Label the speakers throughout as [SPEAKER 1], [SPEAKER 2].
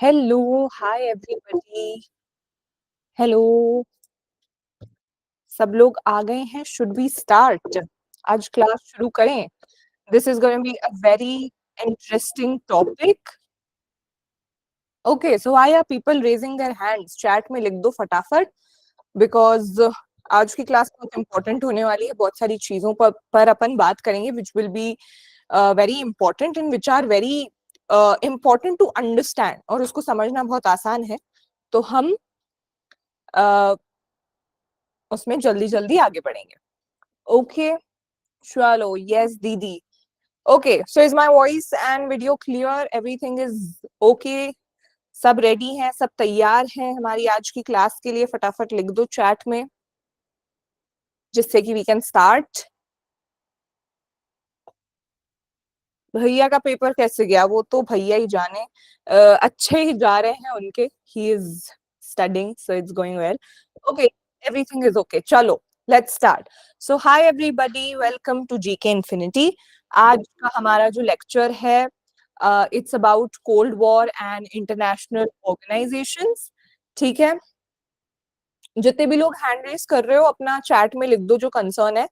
[SPEAKER 1] Hello, hi everybody. Hello, सब लोग आ गए हैं। Should we start? आज क्लास शुरू करें। This is going be a very interesting topic. Okay, so why are people raising their hands? Chat में लिख दो फटाफट, बिकॉज आज की क्लास बहुत इंपॉर्टेंट होने वाली है। बहुत सारी चीजों पर अपन बात करेंगे which will be very important and which are very important to understand, और उसको समझना बहुत आसान है। तो हम uh, उसमें जल्दी जल्दी आगे बढ़ेंगे। ओके, चलो, यस दीदी। Okay, so is my voice and video clear? Everything is okay? सब रेडी हैं, सब तैयार हैं हमारी आज की क्लास के लिए? फटाफट लिख दो चैट में, जिससे कि वी कैन स्टार्ट। भैया का पेपर कैसे गया वो तो भैया ही जाने। अच्छे ही जा रहे हैं उनके। He is studying, so it's going well. Okay, everything is okay. चलो, let's start. So hi everybody, welcome to GK infinity. आज का हमारा जो लेक्चर है, it's about cold war and international organisations. ठीक है, जितने भी लोग हैंड रेस कर रहे हो अपना चैट में लिख दो जो कंसर्न है।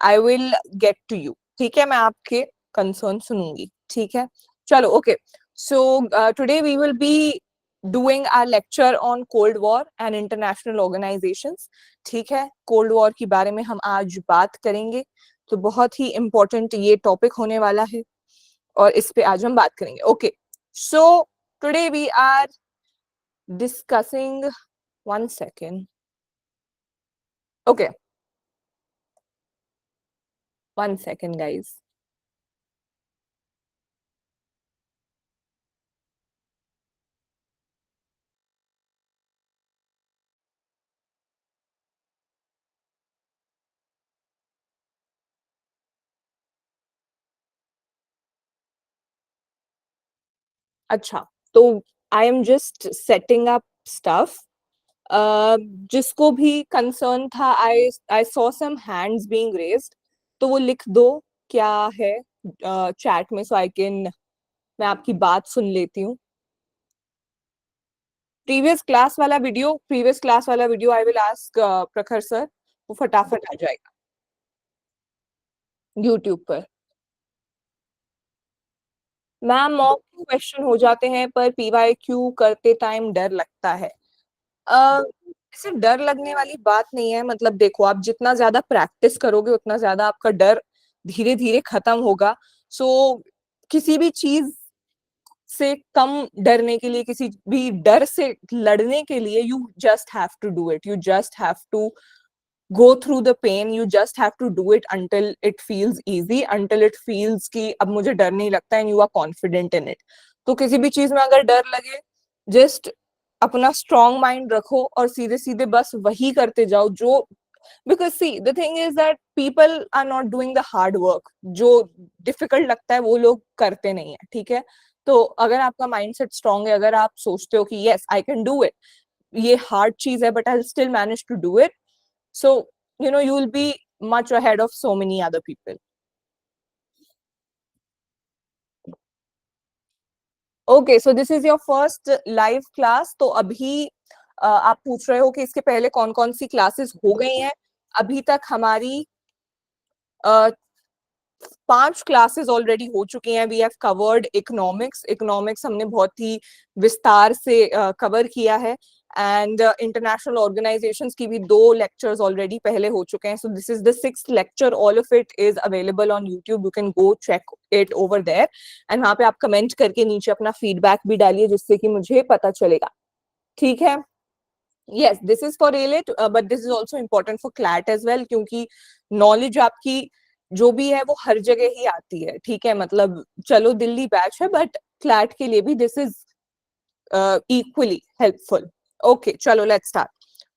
[SPEAKER 1] I will get to you. ठीक है, मैं आपके कंसर्न सुनूंगी। ठीक है, चलो। Okay, so today we will be doing our lecture on cold war and international organisations. ठीक है, कोल्ड वॉर के बारे में हम आज बात करेंगे। तो बहुत ही इंपॉर्टेंट ये टॉपिक होने वाला है और इस पे आज हम बात करेंगे। Okay, so today we are discussing, one second. Okay, one second guys. अच्छा, तो I am just setting up stuff. जिसको भी कंसर्न था, I saw some hands being raised, तो वो लिख दो क्या है चैट में, सो आई कैन, मैं आपकी बात सुन लेती हूँ। प्रीवियस क्लास वाला वीडियो आई विल आस्क प्रखर सर, वो फटाफट आ जाएगा यूट्यूब पर। मैम, मॉक क्वेश्चन हो जाते हैं पर पीवाईक्यू करते टाइम डर लगता है। ऐसे डर लगने वाली बात नहीं है। मतलब देखो, आप जितना ज्यादा प्रैक्टिस करोगे उतना ज्यादा आपका डर धीरे धीरे खत्म होगा। सो किसी भी चीज से कम डरने के लिए, किसी भी डर से लड़ने के लिए, you just have to do it. You just have to go through the pain. You just have to do it until it feels easy, until it feels कि अब मुझे डर नहीं लगता, and you are confident in it. तो किसी भी चीज में अगर डर लगे, just अपना strong mind रखो और सीधे सीधे बस वही करते जाओ जो, because see the thing is that people are not doing the hard work. जो difficult लगता है वो लोग करते नहीं है। ठीक है, तो अगर आपका mindset strong है, अगर आप सोचते हो कि yes I can do it, ये hard चीज है but I'll still manage to do it, so you will be much ahead of so many other people. Okay, so this is your first live class. तो अभी आप पूछ रहे हो कि इसके पहले कौन कौन सी क्लासेस हो गई हैं। अभी तक हमारी 5 क्लासेस ऑलरेडी हो चुकी हैं। We have covered economics. Economics हमने बहुत ही विस्तार से कवर किया है। एंड इंटरनेशनल ऑर्गेनाइजेशंस की भी 2 लेक्चर्स ऑलरेडी पहले हो चुके हैं। So this is the 6th lecture. All of it is available on YouTube. You can go check it over there, and वहां पे आप कमेंट करके नीचे अपना फीडबैक भी डालिए, जिससे कि मुझे पता चलेगा। ठीक है, yes, this is for ALET, but this is also important for CLAT as well, क्योंकि नॉलेज आपकी जो भी है वो हर जगह ही आती है। ठीक है, मतलब चलो दिल्ली बैच है, बट क्लैट के लिए भी this is equally helpful. Okay, चलो let's start.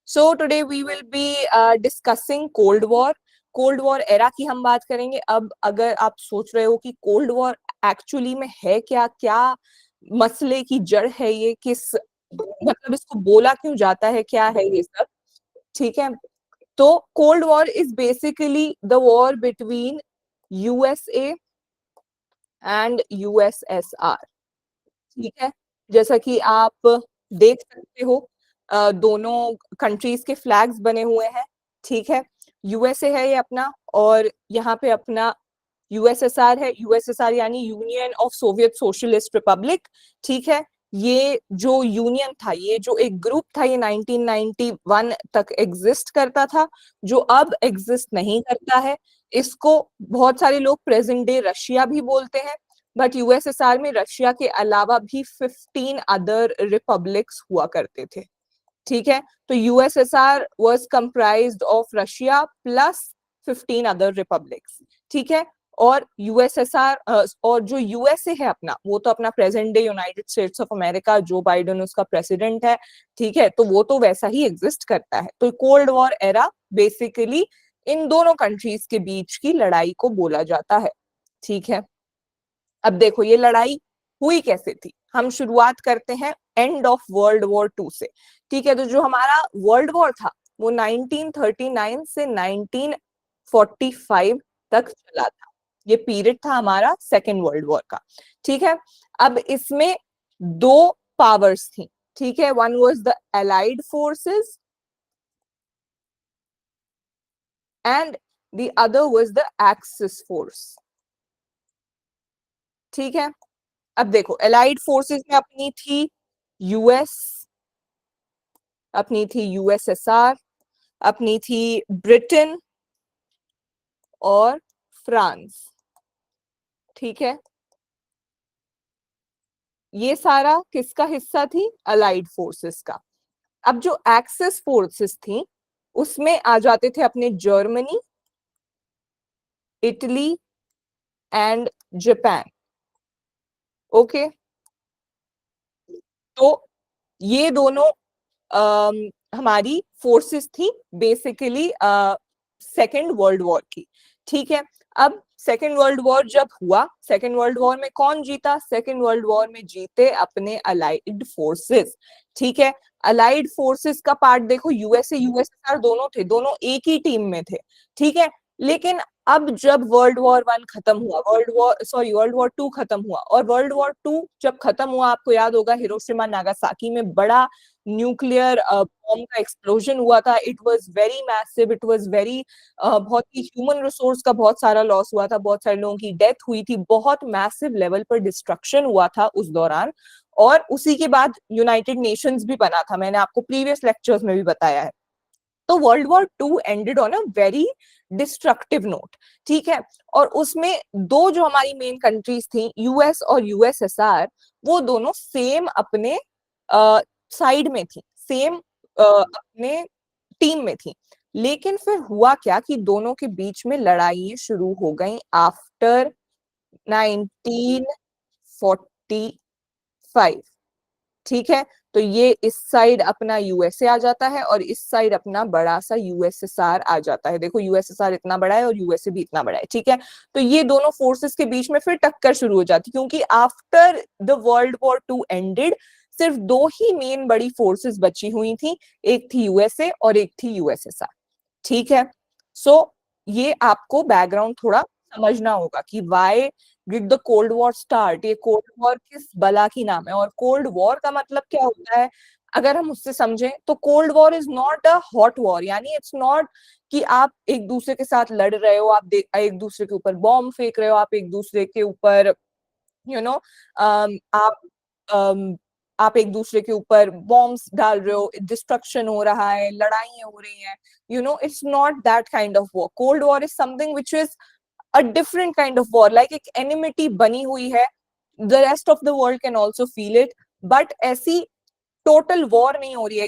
[SPEAKER 1] So today we will be discussing cold war. Cold war era की हम बात करेंगे। अब अगर आप सोच रहे हो कि कोल्ड वॉर एक्चुअली में है क्या, क्या मसले की जड़ है, ये किस, मतलब इसको बोला क्यों जाता है, क्या है ये सब। ठीक है, तो cold war is basically the war between USA and USSR. ठीक है, जैसा कि आप देख सकते हो, दोनों कंट्रीज के फ्लैग्स बने हुए हैं, ठीक है। यूएसए है ये अपना, और यहाँ पे अपना यूएसएसआर है। यूएसएसआर यानी union of Soviet socialist Republic, ठीक है। ये जो यूनियन था, ये जो एक ग्रुप था, ये 1991 तक एग्जिस्ट करता था, जो अब एग्जिस्ट नहीं करता है। इसको बहुत सारे लोग प्रेजेंट डे रशिया भी बोलते हैं, बट यूएसएसआर में रशिया के अलावा भी 15 अदर रिपब्लिक्स हुआ करते थे, ठीक है। तो USSR was comprised of Russia plus 15 other republics, ठीक है। और यूएसएसआर और जो यूएसए है अपना, वो तो अपना present day United states of America, Joe Biden उसका प्रेसिडेंट है, ठीक है। तो वो तो वैसा ही एग्जिस्ट करता है। तो कोल्ड वॉर एरा बेसिकली इन दोनों कंट्रीज के बीच की लड़ाई को बोला जाता है, ठीक है। अब देखो ये लड़ाई हुई कैसे थी। हम शुरुआत करते हैं end of world war two से, ठीक है। तो जो हमारा वर्ल्ड वॉर था वो 1939 से 1945 तक चला था। ये पीरियड था हमारा सेकेंड वर्ल्ड वॉर का, ठीक है। अब इसमें दो पावर्स थी, ठीक है। One was the allied forces and the other was the axis force, ठीक है। अब देखो एलाइड फोर्सेस में अपनी थी यूएस, अपनी थी यूएसएसआर, अपनी थी ब्रिटेन और फ्रांस, ठीक है। ये सारा किसका हिस्सा थी? अलाइड फोर्सेस का। अब जो एक्सिस फोर्सेस थी उसमें आ जाते थे अपने Germany, Italy and Japan, okay. तो ये दोनों हमारी फोर्सेस थी बेसिकली सेकेंड वर्ल्ड वॉर की, ठीक है। अब सेकेंड वर्ल्ड वॉर जब हुआ, सेकेंड वर्ल्ड वॉर में कौन जीता? सेकेंड वर्ल्ड वॉर में जीते अपने अलाइड फोर्सेस, ठीक है। अलाइड फोर्सेस का पार्ट देखो, यूएसए यूएसएसआर दोनों थे, दोनों एक ही टीम में थे, ठीक है। लेकिन अब जब वर्ल्ड वॉर वन खत्म हुआ, वर्ल्ड वॉर टू खत्म हुआ, और वर्ल्ड वॉर टू जब खत्म हुआ, आपको याद होगा हिरोशिमा नागासाकी में बड़ा न्यूक्लियर बॉम्ब का एक्सप्लोजन हुआ था। It was very massive, it was very, बहुत ही ह्यूमन रिसोर्स का बहुत सारा लॉस हुआ था, बहुत सारे लोगों की डेथ हुई थी, बहुत मैसिव लेवल पर डिस्ट्रक्शन हुआ था उस दौरान। और उसी के बाद यूनाइटेड नेशंस भी बना था, मैंने आपको प्रीवियस लेक्चर्स में भी बताया है। तो world war two ended on a very destructive note, ठीक है। और उसमें दो जो हमारी मेन कंट्रीज थी, यूएस और यूएसएसआर, वो दोनों सेम अपने साइड में थी, सेम अपने टीम में थी। लेकिन फिर हुआ क्या कि दोनों के बीच में लड़ाइयां शुरू हो गई आफ्टर 1945, ठीक है। तो ये इस साइड अपना यूएसए आ जाता है और इस साइड अपना बड़ा सा यूएसएसआर आ जाता है। देखो यूएसएसआर इतना बड़ा है और यूएसए भी इतना बड़ा है, ठीक है। तो ये दोनों फोर्सेस के बीच में फिर टक्कर शुरू हो जाती, क्योंकि after the world war two ended सिर्फ दो ही मेन बड़ी फोर्सेस बची हुई थी, एक थी यूएसए और एक थी यूएसएसआर, ठीक है। सो ये आपको बैकग्राउंड थोड़ा समझना होगा कि why did the cold war start, ये कोल्ड वॉर किस बला की नाम है, और कोल्ड वॉर का मतलब क्या होता है अगर हम उससे समझें तो cold war is not a hot war, यानी इट्स नॉट कि आप एक दूसरे के साथ लड़ रहे हो, आप एक दूसरे के ऊपर बॉम्ब फेंक रहे हो, आप एक दूसरे के ऊपर यू नो आप um, आप एक दूसरे के ऊपर बॉम्ब्स डाल रहे हो, डिस्ट्रक्शन हो रहा है, लड़ाइयां हो रही हैं, it's not that kind of war. Cold war is something which is a different kind of war, like एक एनिमिटी बनी हुई है, the rest of the world can also feel it, but ऐसी टोटल वॉर नहीं हो रही है,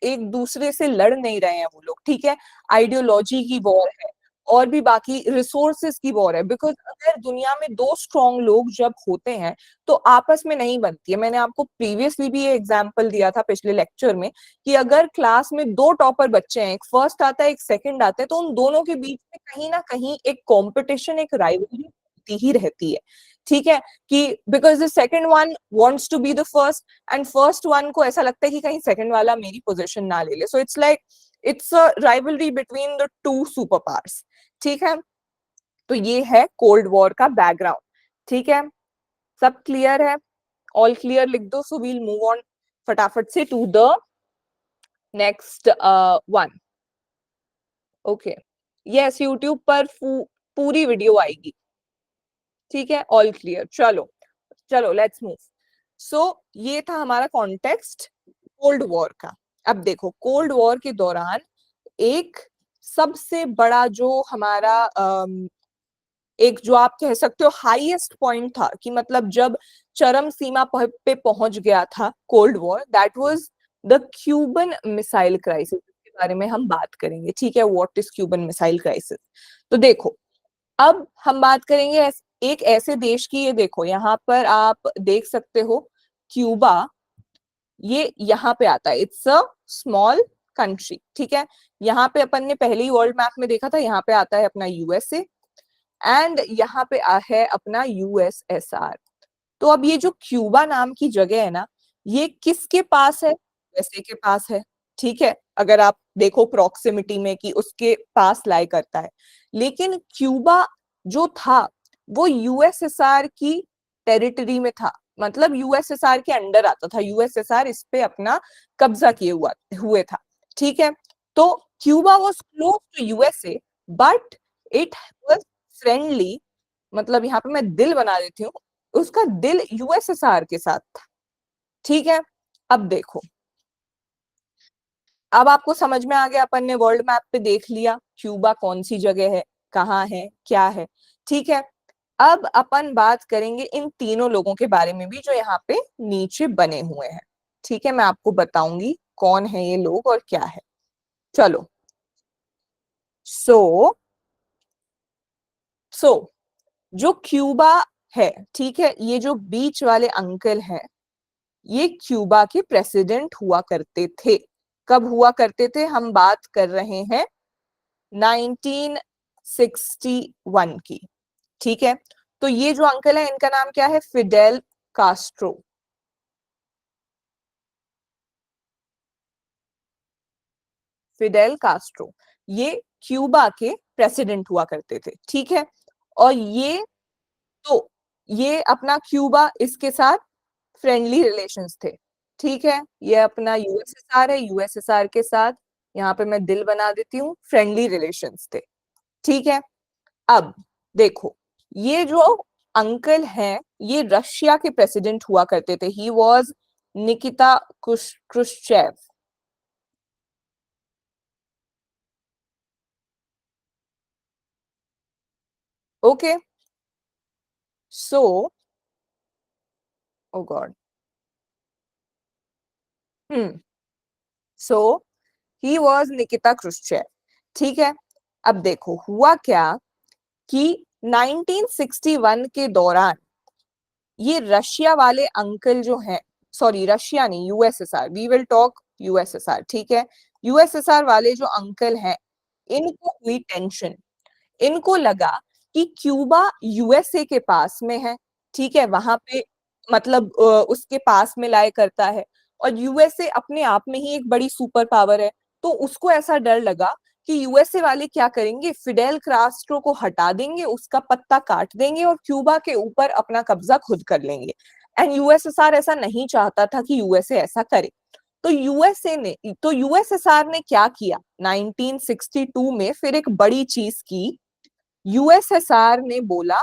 [SPEAKER 1] एक दूसरे से लड़ नहीं रहे हैं वो लोग, ठीक है। आइडियोलॉजी की वॉर है और भी बाकी रिसोर्सेज की वॉर है, बिकॉज अगर दुनिया में दो स्ट्रॉन्ग लोग जब होते हैं तो आपस में नहीं बनती है। मैंने आपको प्रीवियसली भी ये एग्जांपल दिया था पिछले लेक्चर में कि अगर क्लास में दो टॉपर बच्चे हैं, एक फर्स्ट आता है एक सेकंड आता है, तो उन दोनों के बीच में कहीं ना कहीं एक कॉम्पिटिशन, एक राइवलरी होती ही रहती है, ठीक है। कि because the second one wants to be the first and first one को ऐसा लगता है कि कहीं सेकंड वाला मेरी पोजीशन ना ले ले, सो it's like it's a rivalry between the two super powers, ठीक है। तो ये है कोल्ड वॉर का बैकग्राउंड, ठीक है। सब क्लियर है? ऑल क्लियर लिख दो, सो वील मूव ऑन फटाफट से to the next one. Okay, yes, YouTube पर पूरी वीडियो आएगी. ठीक है, ऑल क्लियर. चलो चलो, लेट्स मूव. सो ये था हमारा कॉन्टेक्स्ट कोल्ड वॉर का. अब देखो, कोल्ड वॉर के दौरान एक सबसे बड़ा जो हमारा एक जो आप कह सकते हो हाईएस्ट पॉइंट था, कि मतलब जब चरम सीमा पे पहुंच गया था cold war, that was the Cuban missile crisis. के बारे में हम बात करेंगे. ठीक है, what is Cuban missile crisis. तो देखो, अब हम बात करेंगे एक ऐसे देश की. ये देखो, यहाँ पर आप देख सकते हो क्यूबा, ये यहाँ पे आता है. It's a small country. ठीक है, यहाँ पे अपन ने पहले ही वर्ल्ड मैप में देखा था, यहाँ पे आता है अपना यूएसए, एंड यहाँ पे है अपना यूएसएसआर. तो अब ये जो क्यूबा नाम की जगह है ना, ये किसके पास है? यूएसए के पास है. ठीक है, अगर आप देखो प्रॉक्सिमिटी में कि उसके पास लाई करता है. लेकिन क्यूबा जो था वो यूएसएसआर की टेरिटरी में था, मतलब यूएसएसआर के अंडर आता था. यूएसएसआर इस पे अपना कब्जा किए हुए था. ठीक है, तो Cuba was close to USA, but it was friendly. मतलब यहाँ पे मैं दिल बना देती हूँ, उसका दिल यूएसएसआर के साथ था. ठीक है, अब देखो, अब आपको समझ में आ गया. अपन ने वर्ल्ड मैप पे देख लिया क्यूबा कौन सी जगह है, कहाँ है, क्या है. ठीक है, अब अपन बात करेंगे इन तीनों लोगों के बारे में भी जो यहाँ पे नीचे बने हुए हैं. ठीक है, मैं आपको बताऊंगी कौन है ये लोग और क्या है. चलो, सो सो जो क्यूबा है, ठीक है, ये जो बीच वाले अंकल हैं, ये क्यूबा के प्रेसिडेंट हुआ करते थे. कब हुआ करते थे? हम बात कर रहे हैं 1961 की. ठीक है, तो ये जो अंकल है इनका नाम क्या है? फिडेल कास्ट्रो. फिडेल कास्ट्रो, ये क्यूबा के प्रेसिडेंट हुआ करते थे. ठीक है, और ये, तो ये अपना क्यूबा इसके साथ फ्रेंडली रिलेशंस थे. ठीक है, ये अपना यूएसएसआर है, यूएसएसआर के साथ यहाँ पे मैं दिल बना देती हूँ, फ्रेंडली रिलेशंस थे. ठीक है, अब देखो, ये जो अंकल हैं ये रशिया के प्रेसिडेंट हुआ करते थे. He was Nikita Khrushchev. Okay, so, oh god, hmm, so he was Nikita Khrushchev. ठीक है, अब देखो हुआ क्या कि 1961 के दौरान ये रशिया वाले अंकल जो हैं, सॉरी रशिया नहीं, USSR, we will talk USSR. ठीक है, यूएसएसआर वाले जो अंकल हैं, इनको हुई टेंशन. इनको लगा कि क्यूबा यूएसए के पास में है. ठीक है, वहां पे मतलब उसके पास में लाया करता है, और यूएसए अपने आप में ही एक बड़ी सुपर पावर है. तो उसको ऐसा डर लगा कि यूएसए वाले क्या करेंगे, फिडेल कास्ट्रो को हटा देंगे, उसका पत्ता काट देंगे और क्यूबा के ऊपर अपना कब्जा खुद कर लेंगे. एंड यूएसएसआर ऐसा नहीं चाहता था कि यूएसए ऐसा करे. तो यूएसएसआर ने क्या किया 1962 में, फिर एक बड़ी चीज की. यूएसएसआर ने बोला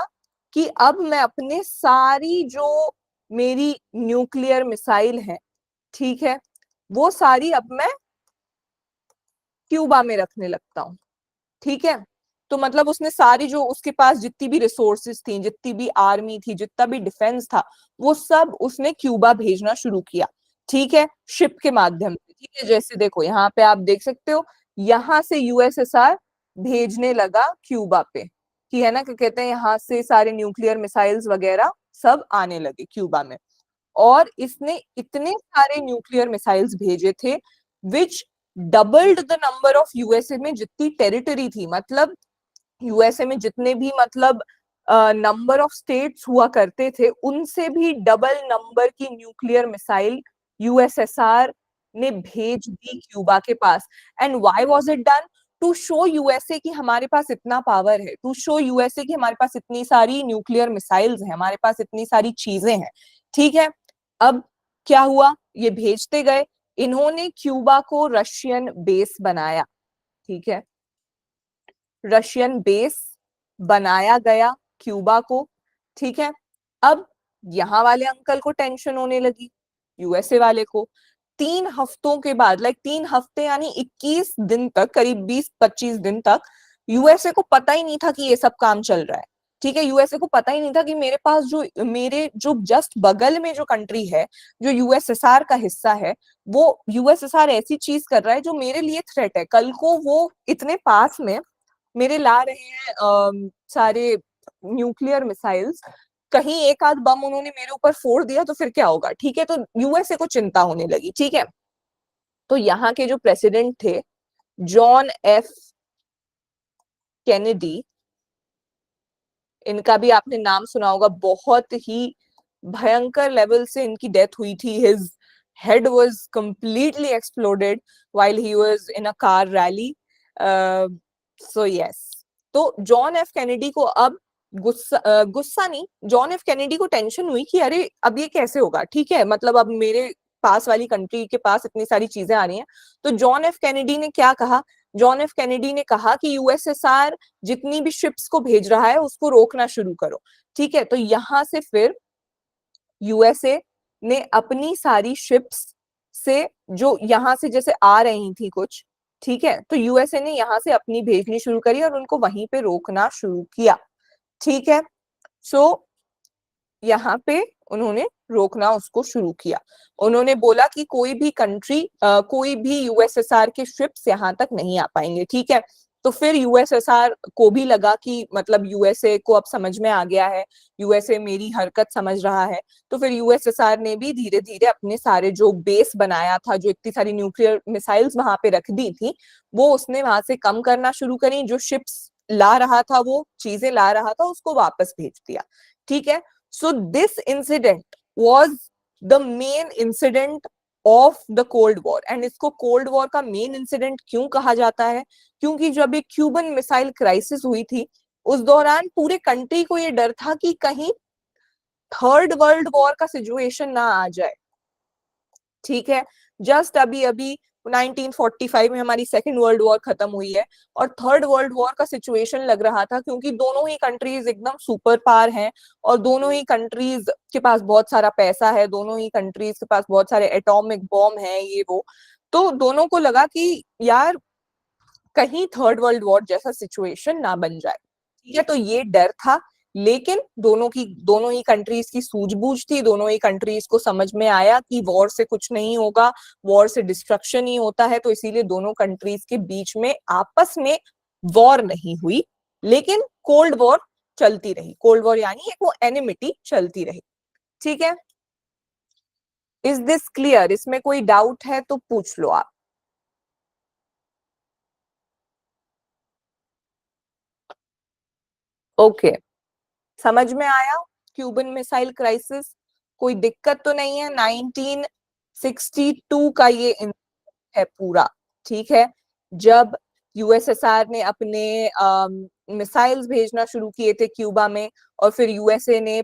[SPEAKER 1] कि अब मैं अपने सारी जो मेरी न्यूक्लियर मिसाइल है, ठीक है, वो सारी अब मैं क्यूबा में रखने लगता हूँ. ठीक है, तो मतलब उसने सारी जो उसके पास जितनी भी रिसोर्सेज थी, जितनी भी आर्मी थी, जितना भी डिफेंस था, वो सब उसने क्यूबा भेजना शुरू किया. ठीक है, शिप के माध्यम से. ठीक है, जैसे देखो यहाँ पे आप देख सकते हो, यहाँ से यूएसएसआर भेजने लगा क्यूबा पे, कि है ना, क्या कहते हैं, यहाँ से सारे न्यूक्लियर मिसाइल्स वगैरह सब आने लगे क्यूबा में. और इसने इतने सारे न्यूक्लियर मिसाइल्स भेजे थे, which doubled the number of USA में जितनी टेरिटरी थी. मतलब यूएसए में जितने भी मतलब नंबर ऑफ स्टेट्स हुआ करते थे, उनसे भी डबल नंबर की न्यूक्लियर मिसाइल यूएसएसआर ने भेज दी क्यूबा के पास. And why was it done? To show USA कि हमारे पास इतना पावर है, टू शो यूएसए कि हमारे पास इतनी सारी न्यूक्लियर मिसाइल्स हैं, हमारे पास इतनी सारी चीजें हैं. ठीक है, अब क्या हुआ, ये भेजते गए, इन्होंने क्यूबा को रशियन बेस बनाया, ठीक है, रशियन बेस बनाया गया क्यूबा को, ठीक है। अब यहां वाले अंकल को टेंशन होने लगी, यूएसए वाले को। 3 हफ्तों के बाद, लाइक 3 हफ्ते यानी 21 दिन तक, करीब 20-25 दिन तक यूएसए को पता ही नहीं था कि ये सब काम चल रहा है, ठीक है। यूएसए को पता ही नहीं था कि मेरे पास मेरे जो जस्ट बगल में जो कंट्री है, जो यूएसएसआर का हिस्सा है, वो यूएसएसआर ऐसी चीज कर रहा है जो मेरे लिए थ्रेट है। कल को वो इतने पास में मेरे ला रहे हैं सारे न्यूक्लियर मिसाइल्स, कहीं एक आध बम उन्होंने मेरे ऊपर फोड़ दिया तो फिर क्या होगा, ठीक है। तो यूएसए को चिंता होने लगी, ठीक है। तो यहाँ के जो प्रेसिडेंट थे, जॉन एफ कैनेडी, इनका भी आपने नाम सुना होगा, बहुत ही भयंकर लेवल से इनकी डेथ हुई थी। His head was completely exploded while he was in a car rally. So yes, तो जॉन एफ कैनेडी को अब गुस्सा नहीं, जॉन एफ कैनेडी को टेंशन हुई कि अरे अब ये कैसे होगा, ठीक है, मतलब अब मेरे पास वाली कंट्री के पास इतनी सारी चीजें आ रही हैं। तो जॉन एफ कैनेडी ने क्या कहा, जॉन एफ कैनेडी ने कहा कि यूएसएसआर जितनी भी शिप्स को भेज रहा है उसको रोकना शुरू करो, ठीक है। तो यहां से फिर यूएसए ने अपनी सारी शिप्स से, जो यहां से जैसे आ रही थी कुछ, ठीक है, तो यूएसए ने यहां से अपनी भेजनी शुरू करी और उनको वहीं पे रोकना शुरू किया, ठीक है। सो यहाँ पे उन्होंने रोकना उसको शुरू किया। उन्होंने बोला कि कोई भी कंट्री, कोई भी यूएसएसआर के शिप्स यहाँ तक नहीं आ पाएंगे, ठीक है। तो फिर यूएसएसआर को भी लगा कि मतलब यूएसए को अब समझ में आ गया है, यूएसए मेरी हरकत समझ रहा है। तो फिर यूएसएसआर ने भी धीरे धीरे अपने सारे जो बेस बनाया था, जो इतनी सारी न्यूक्लियर मिसाइल्स वहां पे रख दी थी, वो उसने वहां से कम करना शुरू करी। जो शिप्स ला रहा था, वो चीजें ला रहा था, उसको वापस भेज दिया, ठीक है। So this incident was the main incident of the Cold War, and इसको Cold War का मेन इंसिडेंट क्यों कहा जाता है, क्योंकि जब एक क्यूबन मिसाइल क्राइसिस हुई थी, उस दौरान पूरे कंट्री को ये डर था कि कहीं थर्ड वर्ल्ड वॉर का सिचुएशन ना आ जाए, ठीक है। जस्ट अभी अभी 1945 में हमारी सेकेंड वर्ल्ड वॉर खत्म हुई है, और थर्ड वर्ल्ड वॉर का सिचुएशन लग रहा था, क्योंकि दोनों ही कंट्रीज एकदम सुपर पावर हैं, और दोनों ही कंट्रीज के पास बहुत सारा पैसा है, दोनों ही कंट्रीज के पास बहुत सारे एटॉमिक बॉम्ब हैं, ये वो। तो दोनों को लगा कि यार कहीं थर्ड वर्ल्ड वॉर जैसा सिचुएशन ना बन जाए, ठीक है। तो ये डर था, लेकिन दोनों ही कंट्रीज की सूझबूझ थी, दोनों ही कंट्रीज को समझ में आया कि वॉर से कुछ नहीं होगा, वॉर से डिस्ट्रक्शन ही होता है। तो इसीलिए दोनों कंट्रीज के बीच में आपस में वॉर नहीं हुई, लेकिन कोल्ड वॉर चलती रही। कोल्ड वॉर यानी एक वो एनिमिटी चलती रही, ठीक है। Is this clear? इसमें कोई डाउट है तो पूछ लो आप। ओके, समझ में आया? क्यूबन मिसाइल क्राइसिस, कोई दिक्कत तो नहीं है? 1962 का ये है पूरा, ठीक है, जब यूएसएसआर ने अपने मिसाइल्स भेजना शुरू किए थे क्यूबा में, और फिर यूएसए ने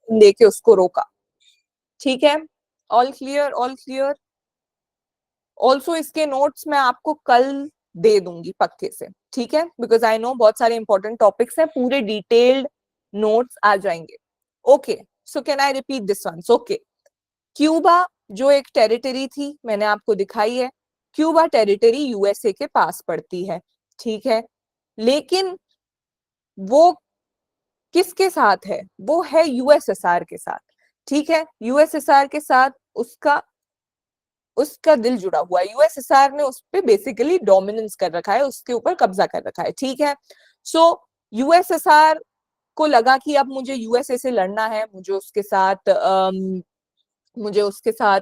[SPEAKER 1] लेके उसको रोका, ठीक है। All clear, all clear. Also इसके नोट्स मैं आपको कल दे दूंगी पक्के से, ठीक है, बिकॉज आई नो बहुत सारे इंपॉर्टेंट टॉपिक्स हैं, पूरे डिटेल्ड नोट्स आ जाएंगे। Okay, so can I repeat this one? Okay, Cuba जो एक टेरिटरी थी, मैंने आपको दिखाई है, क्यूबा टेरिटरी यूएसए के पास पड़ती है, ठीक है। लेकिन वो किसके साथ है? वो है यूएसएसआर के साथ, ठीक है। यूएसएसआर के साथ उसका उसका दिल जुड़ा हुआ है, यूएसएसआर ने उस पर बेसिकली डोमिनेंस कर रखा है, उसके ऊपर कब्जा कर रखा है, ठीक है। सो यूएसएसआर को लगा कि अब मुझे यूएसए से लड़ना है, मुझे उसके साथ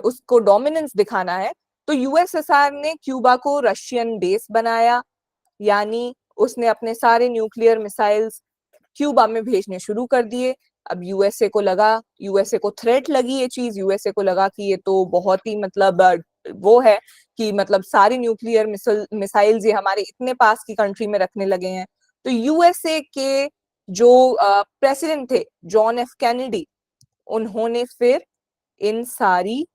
[SPEAKER 1] उसको डोमिनेंस दिखाना है। तो यूएसएसआर ने क्यूबा को रशियन बेस बनाया, यानी उसने अपने सारे न्यूक्लियर मिसाइल्स क्यूबा में भेजने शुरू कर दिए। अब यूएसए को लगा, यूएसए को थ्रेट लगी ये चीज, यूएसए को लगा कि ये तो बहुत ही मतलब वो है कि मतलब सारी न्यूक्लियर मिसाइल्स ये हमारे इतने पास की कंट्री में रखने लगे हैं। तो यूएसए के जो प्रेसिडेंट थे, जॉन एफ कैनेडी, उन्होंने फिर इन सारी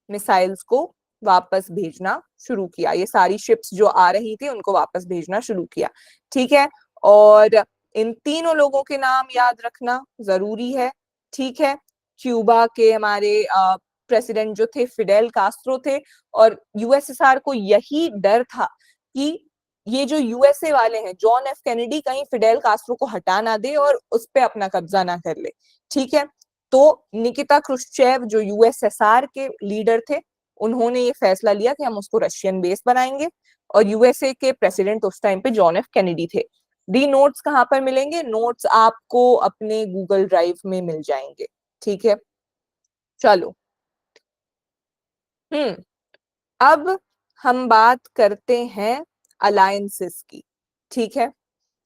[SPEAKER 1] मिसाइल्स को वापस भेजना शुरू किया। ये सारी शिप्स जो आ रही थी उनको वापस भेजना शुरू किया। ठीक है, और इन तीनों लोगों के नाम याद रखना जरूरी है। ठीक है, क्यूबा के हमारे प्रेसिडेंट जो थे फिडेल कास्ट्रो थे, और यूएसएसआर को यही डर था कि ये जो यूएसए वाले हैं, जॉन एफ कैनेडी, कहीं फिडेल कास्ट्रो को हटा ना दे और उस पर अपना कब्जा ना कर ले। ठीक है, तो निकिता क्रुश्चेव जो यूएसएसआर के लीडर थे, उन्होंने ये फैसला लिया कि हम उसको रशियन बेस बनाएंगे, और यूएसए के प्रेसिडेंट उस टाइम पे जॉन एफ कैनेडी थे। दी नोट्स कहाँ पर मिलेंगे? नोट्स आपको अपने गूगल ड्राइव में मिल जाएंगे। ठीक है, चलो। अब हम बात करते हैं अलायंसेस की। ठीक है,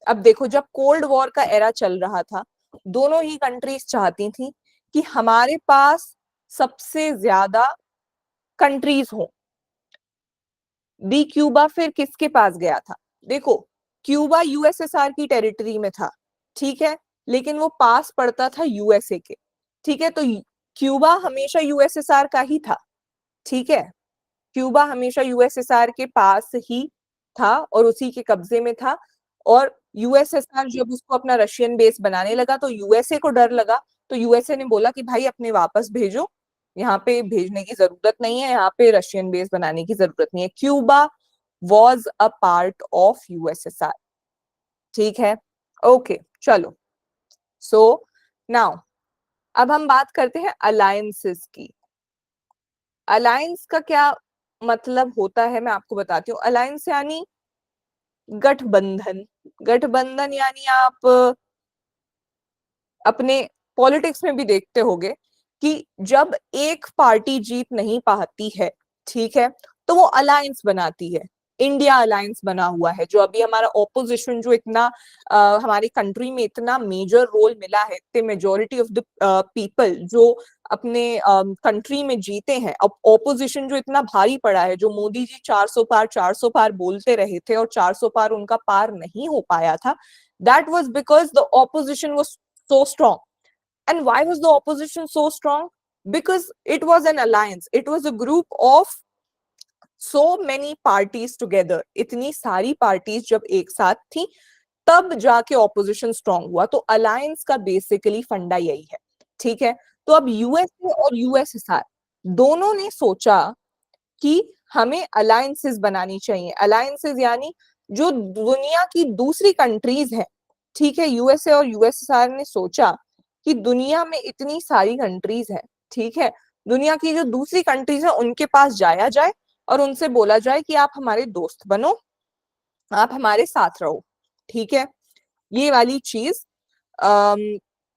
[SPEAKER 1] अब देखो, जब कोल्ड वॉर का एरा चल रहा था, दोनों ही कंट्रीज चाहती थी कि हमारे पास सबसे ज्यादा कंट्रीज हो। दी क्यूबा फिर किसके पास गया था? देखो, क्यूबा यूएसएसआर की टेरिटरी में था, ठीक है, लेकिन वो पास पड़ता था यूएसए के। ठीक है, तो क्यूबा हमेशा यूएसएसआर का ही था। ठीक है, क्यूबा हमेशा यूएसएसआर के पास ही था और उसी के कब्जे में था। और यूएसएसआर जब उसको अपना रशियन बेस बनाने लगा तो यूएसए को डर लगा, तो यूएसए ने बोला कि भाई अपने वापस भेजो, यहाँ पे भेजने की जरूरत नहीं है, यहाँ पे रशियन बेस बनाने की जरूरत नहीं है। Cuba was a part of USSR. ठीक है, ओके, चलो। सो नाउ अब हम बात करते हैं अलायंसेस की। अलायंस का क्या मतलब होता है मैं आपको बताती हूँ। अलायंस यानी गठबंधन। गठबंधन यानी आप अपने पॉलिटिक्स में भी देखते होंगे कि जब एक पार्टी जीत नहीं पाती है, ठीक है, तो वो अलायंस बनाती है। इंडिया अलायंस बना हुआ है, जो अभी हमारा ऑपोजिशन जो इतना हमारी कंट्री में इतना मेजर रोल मिला है, इतने मेजोरिटी ऑफ द पीपल जो अपने कंट्री में जीते हैं। अब ऑपोजिशन जो इतना भारी पड़ा है, जो मोदी जी 400 पार 400 पार बोलते रहे थे और 400 पार उनका पार नहीं हो पाया था, that was because the opposition was so strong. And why was the opposition so strong? Because it was an alliance. It was a group of so many parties together. इतनी सारी पार्टीज जब एक साथ थी तब जाके ऑपोजिशन स्ट्रांग हुआ। तो अलायंस का बेसिकली फंडा यही है। ठीक है, तो अब यूएसए और यूएसएसआर दोनों ने सोचा कि हमें अलायंसेस बनानी चाहिए। अलायंसेस यानी जो दुनिया की दूसरी कंट्रीज है। ठीक है, यूएसए और यूएसएसआर ने सोचा कि दुनिया में इतनी सारी कंट्रीज है, ठीक है, दुनिया की जो दूसरी कंट्रीज है उनके पास जाया जाए और उनसे बोला जाए कि आप हमारे दोस्त बनो, आप हमारे साथ रहो। ठीक है, ये वाली चीज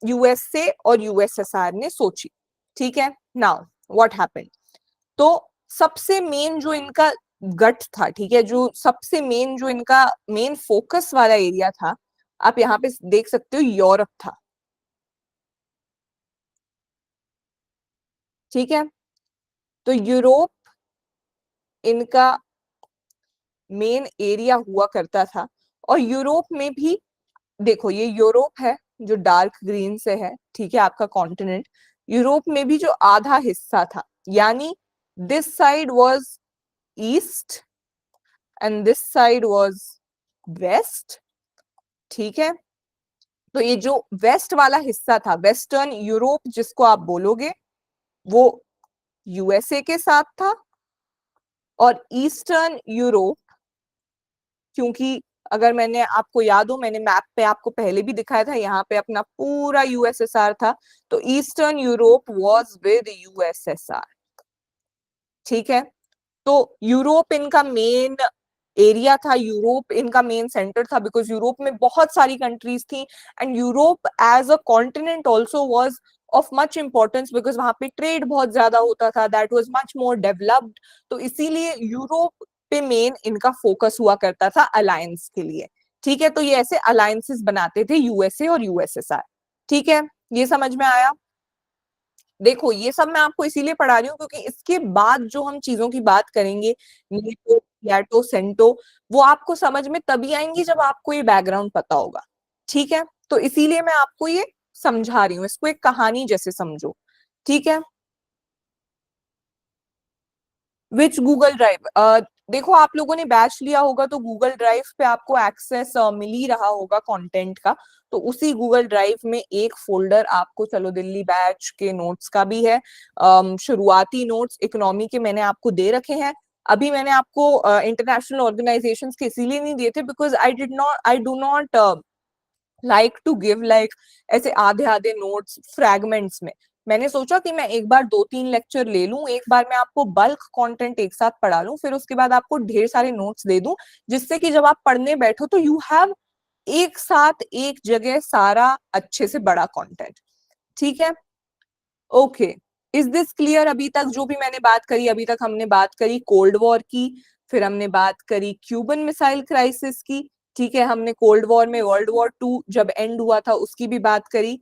[SPEAKER 1] यूएसए और यूएसएसआर ने सोची। ठीक है, नाउ व्हाट हैपेंड? तो सबसे मेन जो इनका गट था, ठीक है, जो सबसे मेन जो इनका मेन फोकस वाला एरिया था, आप यहाँ पे देख सकते हो, यूरोप था। ठीक है, तो यूरोप इनका मेन एरिया हुआ करता था। और यूरोप में भी देखो, ये यूरोप है जो डार्क ग्रीन से है, ठीक है, आपका कॉन्टिनेंट। यूरोप में भी जो आधा हिस्सा था, यानी this side was east and this side was west. ठीक है, तो ये जो वेस्ट वाला हिस्सा था, वेस्टर्न यूरोप जिसको आप बोलोगे, वो यूएसए के साथ था। और ईस्टर्न यूरोप, क्योंकि अगर मैंने आपको याद हो, मैंने मैप पे आपको पहले भी दिखाया था, यहाँ पे अपना पूरा यूएसएसआर था, तो eastern Europe was with USSR. ठीक है, तो यूरोप इनका मेन एरिया था, यूरोप इनका मेन सेंटर था, बिकॉज यूरोप में बहुत सारी कंट्रीज थी। And Europe as a continent also was of much importance, because वहां पे ट्रेड बहुत ज्यादा होता था, that was much more developed. तो इसीलिए यूरोप पे मेन इनका फोकस हुआ करता था अलायंस के लिए। ठीक है, तो ये ऐसे अलायंसेस बनाते थे यूएसए और यूएसएसआर। ठीक है, ये समझ में आया? देखो, ये सब मैं आपको इसीलिए पढ़ा रही हूँ क्योंकि इसके बाद जो हम चीजों की बात करेंगे, नेटो, याटो, सेंटो, वो आपको समझ में तभी आएंगी जब आपको ये बैकग्राउंड पता होगा। ठीक है, तो इसीलिए मैं आपको ये समझा रही हूँ, इसको एक कहानी जैसे समझो, ठीक है। विच गूगल ड्राइव, देखो आप लोगों ने बैच लिया होगा तो गूगल ड्राइव पे आपको एक्सेस मिल ही रहा होगा कंटेंट का। तो उसी गूगल ड्राइव में एक फोल्डर आपको चलो दिल्ली बैच के नोट्स का भी है। शुरुआती नोट्स इकोनॉमी के मैंने आपको दे रखे हैं। अभी मैंने आपको इंटरनेशनल ऑर्गेनाइजेशंस के इसीलिए नहीं दिए थे because I do not like to give like ऐसे आधे आधे नोट्स फ्रैगमेंट्स में। मैंने सोचा कि मैं एक बार 2-3 लेक्चर ले लूं, एक बार मैं आपको बल्क कंटेंट एक साथ पढ़ा लूं, फिर उसके बाद आपको ढेर सारे नोट्स दे दूं, जिससे कि जब आप पढ़ने बैठो तो यू हैव एक साथ एक जगह सारा अच्छे से बड़ा कंटेंट, ठीक है। Okay, is this clear? अभी तक जो भी मैंने बात करी, अभी तक हमने बात करी कोल्ड वॉर की, फिर हमने बात करी क्यूबन मिसाइल क्राइसिस की, ठीक है, हमने कोल्ड वॉर में वर्ल्ड वॉर 2 जब एंड हुआ था उसकी भी बात करी,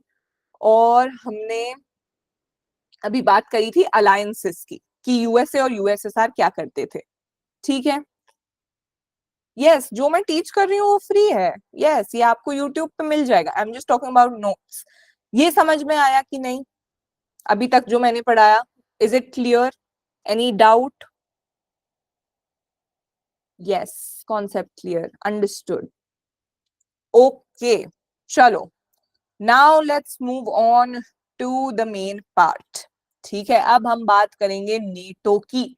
[SPEAKER 1] और हमने अभी बात करी थी अलायंसेस की कि यूएसए और यूएसएसआर क्या करते थे, ठीक है। यस, जो मैं टीच कर रही हूँ वो फ्री है। यस, ये आपको यूट्यूब पे मिल जाएगा। आई am just talking about notes. ये समझ में आया कि नहीं अभी तक जो मैंने पढ़ाया? Is it clear? Any doubt? Yes, concept clear, understood. Okay, चलो now let's move on to the main part, ठीक है। अब हम बात करेंगे नेटो की।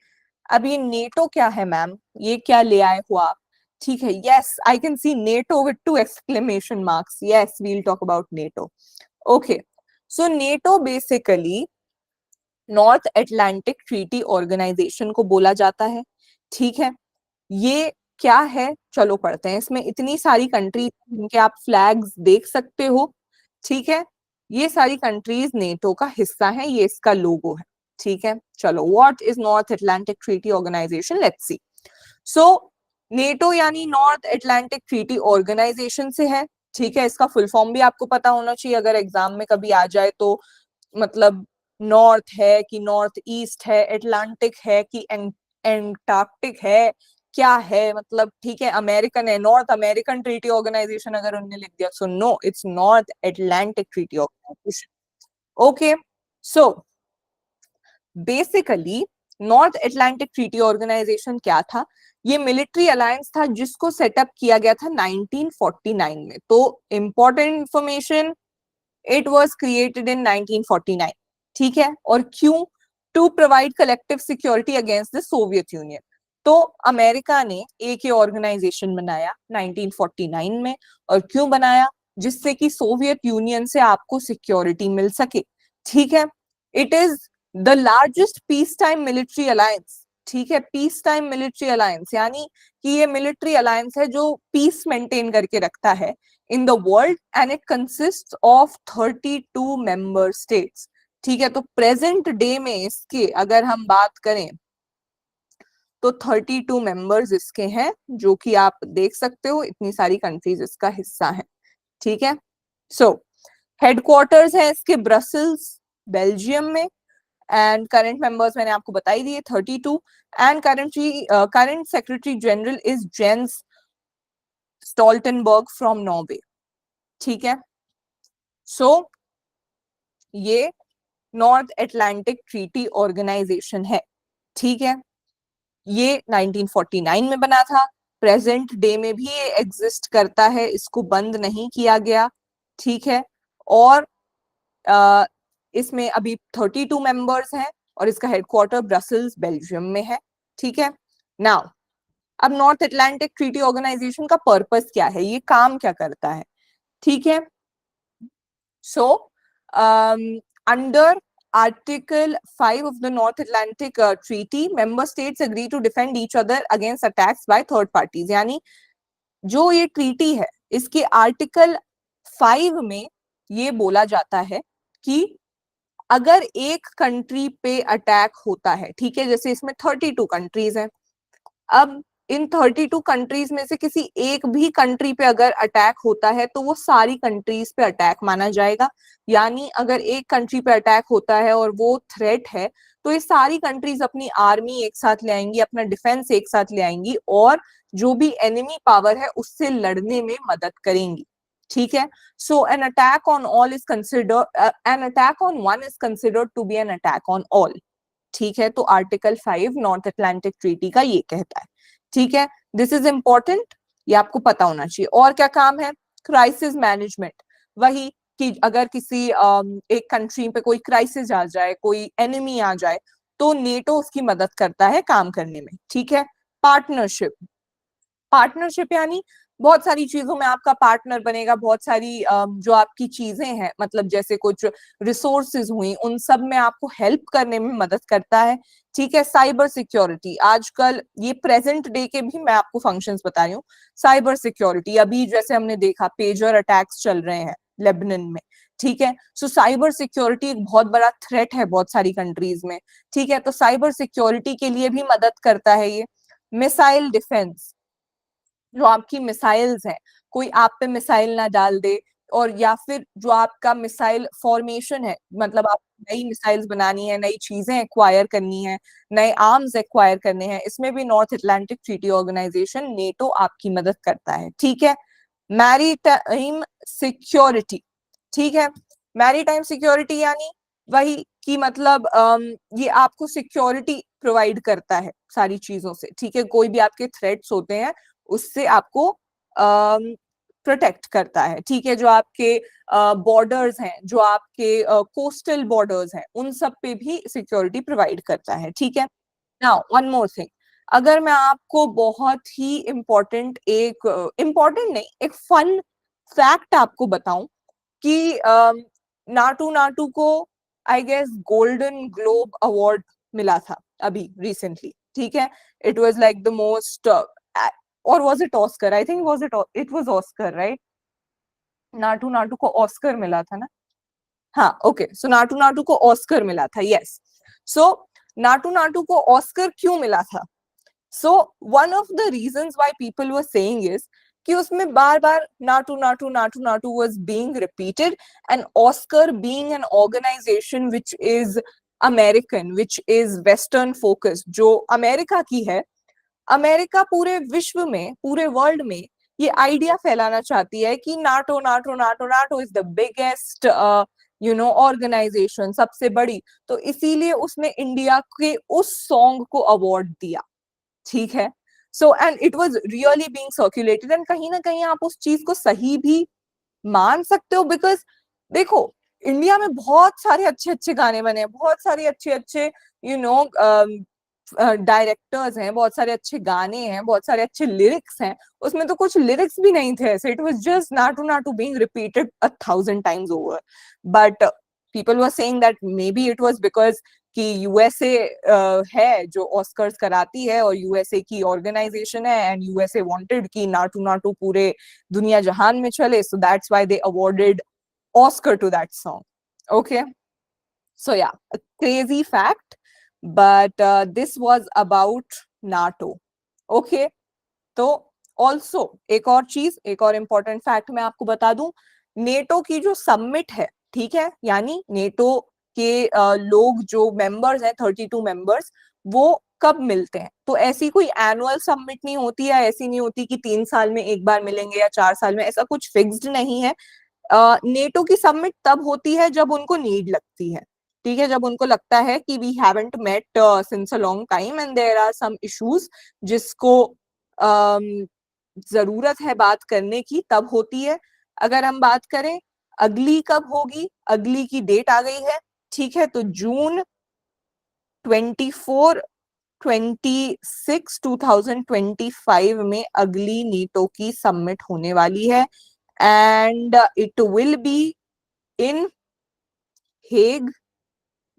[SPEAKER 1] अब ये नेटो क्या है मैम, ये क्या ले आए हो आप? ठीक है, yes I can see NATO with 2 exclamation marks। Yes, we'll talk about NATO. Okay, so NATO basically North Atlantic Treaty Organization को बोला जाता है, ठीक है। ये क्या है चलो पढ़ते हैं। इसमें इतनी सारी कंट्रीज जिनके आप फ्लैग्स देख सकते हो, ठीक है। ये सारी कंट्रीज नेटो का हिस्सा है, ये इसका लोगो है, ठीक है। चलो, what is North Atlantic Treaty Organization, let's see. So NATO यानी नॉर्थ अटलांटिक ट्रीटी ऑर्गेनाइजेशन से है, ठीक है। इसका फुल फॉर्म भी आपको पता होना चाहिए अगर एग्जाम में कभी आ जाए तो। मतलब नॉर्थ है कि नॉर्थ ईस्ट है, अटलांटिक है कि एंटार्क्टिक है, क्या है मतलब, ठीक है। अमेरिकन है, नॉर्थ अमेरिकन ट्रीटी ऑर्गेनाइजेशन अगर उन्होंने लिख दिया, so no, it's North Atlantic Treaty organisation. Okay, so basically North Atlantic Treaty Organization क्या था? ये मिलिट्री अलायंस था जिसको सेटअप किया गया था 1949 में। तो important information, it was created in 1949, ठीक है। और क्यों? To provide collective security against the Soviet Union. तो अमेरिका ने एक ये ऑर्गेनाइजेशन बनाया 1949 में, और क्यों बनाया? जिससे कि सोवियत यूनियन से आपको सिक्योरिटी मिल सके, ठीक है। It is the largest peace time military alliance, ठीक है। पीस टाइम मिलिट्री अलायंस यानी कि ये मिलिट्री अलायंस है जो पीस मेंटेन करके रखता है in the world, and it consists of 32 member states, ठीक है। तो प्रेजेंट डे में इसके अगर हम बात करें तो 32 मेंबर्स इसके हैं, जो कि आप देख सकते हो इतनी सारी कंट्रीज इसका हिस्सा है, ठीक है। सो हेडक्वार्टर्स है इसके ब्रसल्स बेल्जियम में, एंड करंट मेंबर्स मैंने आपको बताई दिए 32, and current secretary general is Jens Stoltenberg from Norway, ठीक है। सो ये नॉर्थ अटलांटिक ट्रीटी ऑर्गेनाइजेशन है, ठीक है। ये 1949 में बना था, प्रेजेंट डे में भी ये एग्जिस्ट करता है, इसको बंद नहीं किया गया, ठीक है। और इसमें अभी 32 मेंबर्स हैं, और इसका हेडक्वार्टर ब्रसल्स बेल्जियम में है, ठीक है। नाउ अब नॉर्थ अटलांटिक ट्रीटी ऑर्गेनाइजेशन का पर्पस क्या है, ये काम क्या करता है, ठीक है। So, under Article 5 of the North Atlantic Treaty, member states agree to defend each other against attacks by third parties. यानी जो ये ट्रीटी है इसके आर्टिकल 5 में ये बोला जाता है कि अगर एक कंट्री पे अटैक होता है, ठीक है, जैसे इसमें 32 कंट्रीज हैं, अब इन 32 कंट्रीज में से किसी एक भी कंट्री पे अगर अटैक होता है तो वो सारी कंट्रीज पे अटैक माना जाएगा। यानी अगर एक कंट्री पे अटैक होता है और वो थ्रेट है, तो ये सारी कंट्रीज अपनी आर्मी एक साथ ले आएंगी, अपना डिफेंस एक साथ ले आएंगी, और जो भी एनिमी पावर है उससे लड़ने में मदद करेंगी, ठीक है. So an attack on all is consider an attack on one is considered to be an attack on all. ठीक है, तो आर्टिकल 5 नॉर्थ अटलांटिक ट्रीटी का ये कहता है. ठीक है, दिस इज इंपॉर्टेंट, ये आपको पता होना चाहिए. और क्या काम है? Crisis management. वही कि अगर किसी एक कंट्री पे कोई क्राइसिस आ जाए, कोई एनिमी आ जाए, तो नेटो उसकी मदद करता है काम करने में. ठीक है. पार्टनरशिप. पार्टनरशिप यानी बहुत सारी चीजों में आपका पार्टनर बनेगा, बहुत सारी जो आपकी चीजें हैं, मतलब जैसे कुछ रिसोर्सेज हुई, उन सब में आपको हेल्प करने में मदद करता है. ठीक है. Cyber security. आजकल ये प्रेजेंट डे के भी मैं आपको फंक्शंस बता रही हूँ. साइबर सिक्योरिटी, अभी जैसे हमने देखा पेजर अटैक्स चल रहे हैं लेबनान में. ठीक है. सो साइबर सिक्योरिटी एक बहुत बड़ा थ्रेट है बहुत सारी कंट्रीज में. ठीक है. तो साइबर सिक्योरिटी के लिए भी मदद करता है ये. Missile defence. जो आपकी मिसाइल्स हैं, कोई आप पे मिसाइल ना डाल दे, और या फिर जो आपका मिसाइल फॉर्मेशन है, मतलब आप नई मिसाइल्स बनानी है, नई चीजें एक्वायर करनी है, नए आर्म्स एक्वायर करने हैं, इसमें भी North Atlantic Treaty Organization NATO आपकी मदद करता है. ठीक है. Maritime security. ठीक है. मैरीटाइम सिक्योरिटी यानी वही कि मतलब ये आपको सिक्योरिटी प्रोवाइड करता है सारी चीजों से. ठीक है. कोई भी आपके थ्रेट्स होते हैं उससे आपको प्रोटेक्ट करता है. ठीक है. जो आपके बॉर्डर्स हैं, जो आपके कोस्टल बॉर्डर्स हैं, उन सब पे भी सिक्योरिटी प्रोवाइड करता है. ठीक है. Now one more thing. अगर मैं आपको बहुत ही इम्पोर्टेंट, एक इम्पोर्टेंट नहीं, एक फन फैक्ट आपको बताऊं कि नाटू नाटू को I guess golden globe award मिला था अभी रिसेंटली. ठीक है. It was like the most, और was it Oscar? I think was it was Oscar, right? Naatu Naatu को ऑस्कर मिला था ना? हाँ, ओके. सो नाटू नाटू को ऑस्कर मिला था. यस. सो नाटू नाटू को ऑस्कर क्यों मिला था? So one of the reasons why people were saying is कि उसमें बार बार Naatu Naatu Naatu Naatu was being repeated, and Oscar being an organisation which is American, which is western focus, जो अमेरिका की है. अमेरिका पूरे विश्व में, पूरे वर्ल्ड में ये आइडिया फैलाना चाहती है कि NATO NATO NATO NATO is the biggest organisation, सबसे बड़ी. तो इसीलिए उसने इंडिया के उस सॉन्ग को अवार्ड दिया. ठीक है. So and it was really being circulated, and कहीं ना कहीं आप उस चीज को सही भी मान सकते हो, बिकॉज देखो, इंडिया में बहुत सारे अच्छे अच्छे गाने बने हैं, बहुत सारे अच्छे अच्छे यू नो डायरेक्टर्स हैं, बहुत सारे अच्छे गाने हैं, बहुत सारे अच्छे लिरिक्स हैं. उसमें तो कुछ लिरिक्स भी नहीं थे ऐसे. It was just Naatu Naatu being repeated 1,000 times over. But people were saying that may be it was because कि यूएसए है जो ऑस्कर्स कराती है, और यूएसए की ऑर्गेनाइजेशन है, एंड यूएसए वांटेड कि नाटू नाटू पूरे दुनिया जहान में चले, so that's why they awarded Oscar to that song. Okay. So yeah, a crazy fact, but this was about NATO. Okay. तो ऑल्सो एक और चीज, एक और इम्पोर्टेंट फैक्ट मैं आपको बता दूं. नेटो की जो समिट है, ठीक है, यानी नेटो के लोग जो मेंबर्स हैं, 32 मेंबर्स, वो कब मिलते हैं? तो ऐसी कोई एनुअल समिट नहीं होती है, ऐसी नहीं होती कि 3 साल में एक बार मिलेंगे या 4 साल में, ऐसा कुछ फिक्स्ड नहीं है. नेटो की समिट तब होती है जब उनको नीड लगती है. ठीक है. जब उनको लगता है कि we haven't met since a long time and there are some issues जिसको जरूरत है बात करने की, तब होती है. अगर हम बात करें अगली कब होगी, अगली की डेट आ गई है. ठीक है. तो जून 24 26 2025 में अगली नीटो की समिट होने वाली है, and it will be in Hague,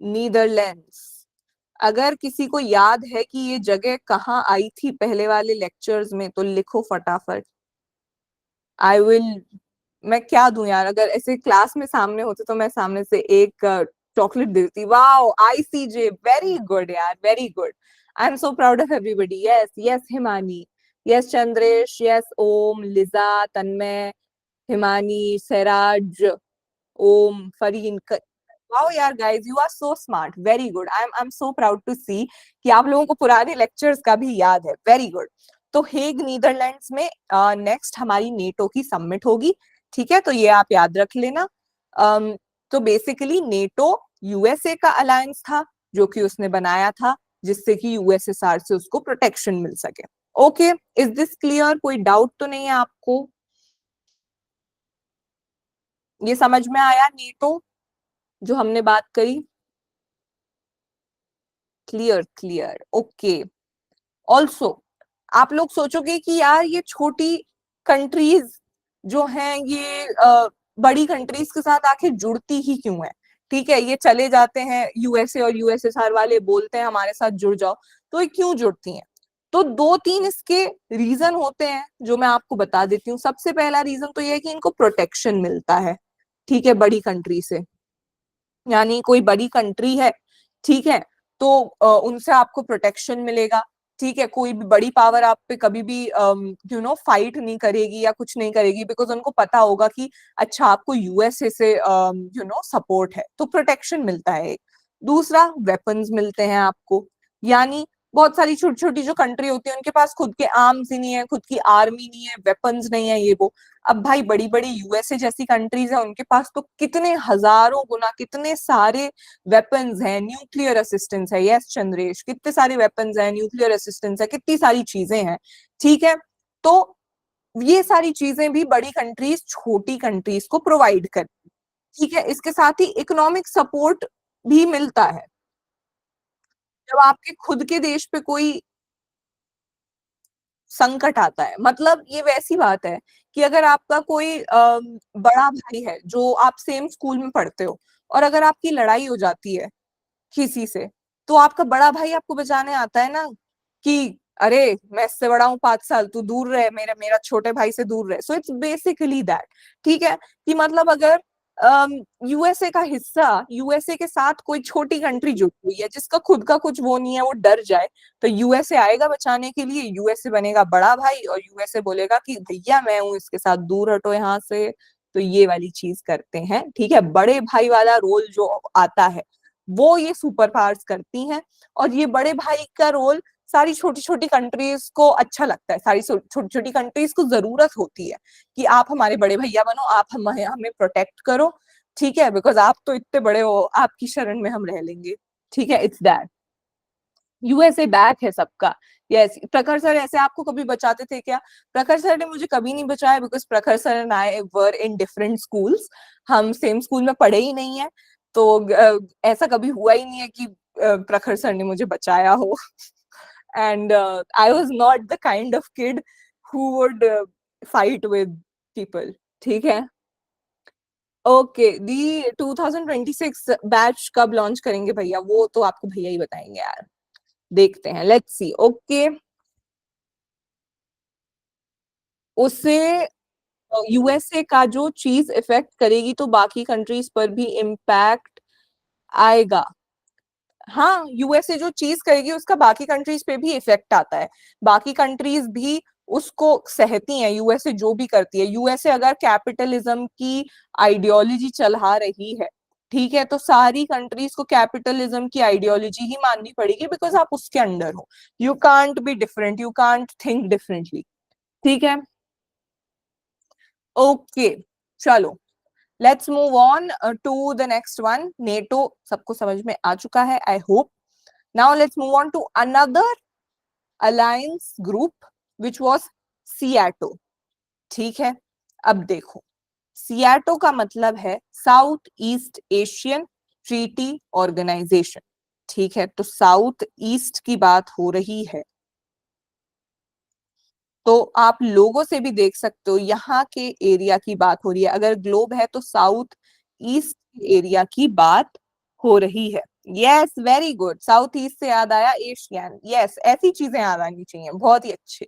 [SPEAKER 1] Netherlands. अगर किसी को याद है कि ये जगह कहाँ आई थी पहले वाले लेक्चर्स में, तो लिखो फटाफट. आई विल, मैं क्या दूं यार, अगर ऐसे क्लास में सामने होते तो मैं सामने से एक चॉकलेट देती. वाओ, ICJ, वेरी गुड यार, very good. I am so proud of everybody. Yes yes Himani, yes Chandresh, yes Om, Liza, Tanmay, Himani, Sairaj, Om, Fareen. Wow यार guys, you are so smart, very good. I am so proud to see कि आप लोगों को पुराने lectures का भी याद है. Very good. तो हेग नीदरलैंड्स में नेक्स्ट हमारी नेटो की समिट होगी. ठीक है, तो ये आप याद रख लेना। तो बेसिकली नेटो यूएसए का अलायंस था जो कि उसने बनाया था, जिससे कि यूएसएसआर से उसको प्रोटेक्शन मिल सके। Okay, is this clear? कोई डाउट तो नहीं है आपको? ये समझ में आया नेटो जो हमने बात करी? Clear clear, okay. ऑल्सो आप लोग सोचोगे कि यार ये छोटी कंट्रीज जो हैं ये बड़ी कंट्रीज के साथ आखिर जुड़ती ही क्यों है? ठीक है, ये चले जाते हैं यूएसए और यूएसएसआर वाले बोलते हैं हमारे साथ जुड़ जाओ, तो ये क्यों जुड़ती हैं? तो दो तीन इसके रीजन होते हैं जो मैं आपको बता देती हूँ। सबसे पहला रीजन तो ये है कि इनको प्रोटेक्शन मिलता है, ठीक है, बड़ी कंट्री से। यानी कोई बड़ी कंट्री है, ठीक है, तो उनसे आपको प्रोटेक्शन मिलेगा। ठीक है, कोई भी बड़ी पावर आप पे कभी भी फाइट नहीं करेगी या कुछ नहीं करेगी, बिकॉज उनको पता होगा कि अच्छा आपको यूएसए से सपोर्ट है, तो प्रोटेक्शन मिलता है एक। दूसरा, वेपन्स मिलते हैं आपको। यानी बहुत सारी छोटी छोटी जो कंट्री होती है उनके पास खुद के आर्म्स ही नहीं है, खुद की आर्मी नहीं है, वेपन्स नहीं है, ये वो। अब भाई बड़ी बड़ी यूएसए जैसी कंट्रीज है, उनके पास तो कितने हजारों गुना कितने सारे वेपन्स हैं, न्यूक्लियर असिस्टेंस है, यस चंद्रेश, कितने सारे वेपन्स हैं, न्यूक्लियर असिस्टेंस है, कितनी सारी चीजें हैं। ठीक है, तो ये सारी चीजें भी बड़ी कंट्रीज छोटी कंट्रीज को प्रोवाइड करती। ठीक है, इसके साथ ही इकोनॉमिक सपोर्ट भी मिलता है। जब आपके खुद के देश पे कोई संकट आता है, मतलब ये वैसी बात है कि अगर आपका कोई बड़ा भाई है जो आप सेम स्कूल में पढ़ते हो, और अगर आपकी लड़ाई हो जाती है किसी से, तो आपका बड़ा भाई आपको बचाने आता है ना, कि अरे मैं इससे बड़ा हूँ 5 साल, तू दूर रहे, मेरा मेरा छोटे भाई से दूर रहे। So it's basically that. ठीक है, कि मतलब अगर यूएसए का हिस्सा, यूएसए के साथ कोई छोटी कंट्री जुड़ी हुई है जिसका खुद का कुछ वो नहीं है, वो डर जाए, तो यूएसए आएगा बचाने के लिए, यूएसए बनेगा बड़ा भाई और यूएसए बोलेगा कि भैया मैं हूं इसके साथ, दूर हटो यहाँ से। तो ये वाली चीज करते हैं। ठीक है, बड़े भाई वाला रोल जो आता है वो ये सुपर पावर्स करती हैं। और ये बड़े भाई का रोल सारी छोटी छोटी कंट्रीज को अच्छा लगता है, सारी छोटी छोटी कंट्रीज को जरूरत होती है कि आप हमारे बड़े भैया बनो, आप हमें प्रोटेक्ट करो। ठीक है, बिकॉज आप तो इतने बड़े हो, आपकी शरण में हम रह लेंगे। ठीक है, इट्स दैट। यूएसए बैक है सबका। यस, प्रखर सर ऐसे आपको कभी बचाते थे क्या? प्रखर सर ने मुझे कभी नहीं बचाया, बिकॉज प्रखर sir and I were in different schools. हम सेम स्कूल में पढ़े ही नहीं है, तो ऐसा कभी हुआ ही नहीं है कि प्रखर सर ने मुझे बचाया हो। And I was not the kind of kid who would fight with people. ठीक है, ओके। दी 2026 बैच कब लॉन्च करेंगे भैया? वो तो आपको भैया ही बताएंगे यार, देखते हैं, लेट्स सी। ओके, उससे यूएसए का जो चीज इफेक्ट करेगी तो बाकी कंट्रीज पर भी इम्पैक्ट आएगा। हाँ, यूएसए जो चीज करेगी उसका बाकी कंट्रीज पे भी इफेक्ट आता है। बाकी कंट्रीज भी उसको सहती हैं, यूएसए जो भी करती है। यूएसए अगर कैपिटलिज्म की आइडियोलॉजी चला रही है, ठीक है, तो सारी कंट्रीज को कैपिटलिज्म की आइडियोलॉजी ही माननी पड़ेगी, बिकॉज आप उसके अंडर हो। You can't be different, you can't think differently. ठीक है, ओके, चलो let's move on to the next one. NATO सबको समझ में आ चुका है, I hope. Now let's move on to another alliance group which was SEATO. ठीक है, अब देखो, सियाटो का मतलब है South East Asian Treaty organisation. ठीक है, तो साउथ ईस्ट की बात हो रही है, तो आप लोगों से भी देख सकते हो यहाँ के एरिया की बात हो रही है। अगर ग्लोब है तो साउथ ईस्ट एरिया की बात हो रही है। Yes, very good. South east से याद आया एशियन। यस, ऐसी चीजें याद आनी चाहिए, बहुत ही अच्छे।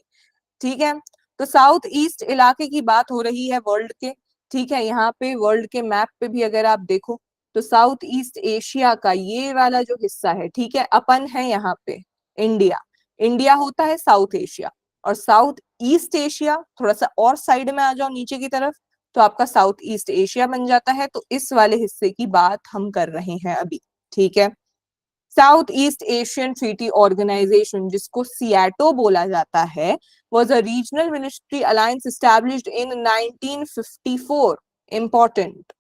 [SPEAKER 1] ठीक है, तो साउथ ईस्ट इलाके की बात हो रही है वर्ल्ड के। ठीक है, यहाँ पे वर्ल्ड के मैप पे भी अगर आप देखो तो साउथ ईस्ट एशिया का ये वाला जो हिस्सा है, ठीक है, अपन है यहाँ पे इंडिया। इंडिया होता है साउथ एशिया, और साउथ ईस्ट एशिया थोड़ा सा और साइड में आ जाओ नीचे की तरफ, तो आपका साउथ ईस्ट एशिया बन जाता है। तो इस वाले हिस्से की बात हम कर रहे हैं अभी। ठीक है, South East Asian Treaty Organisation, जिसको सियाटो बोला जाता है, was a regional military alliance established in 1954. Important.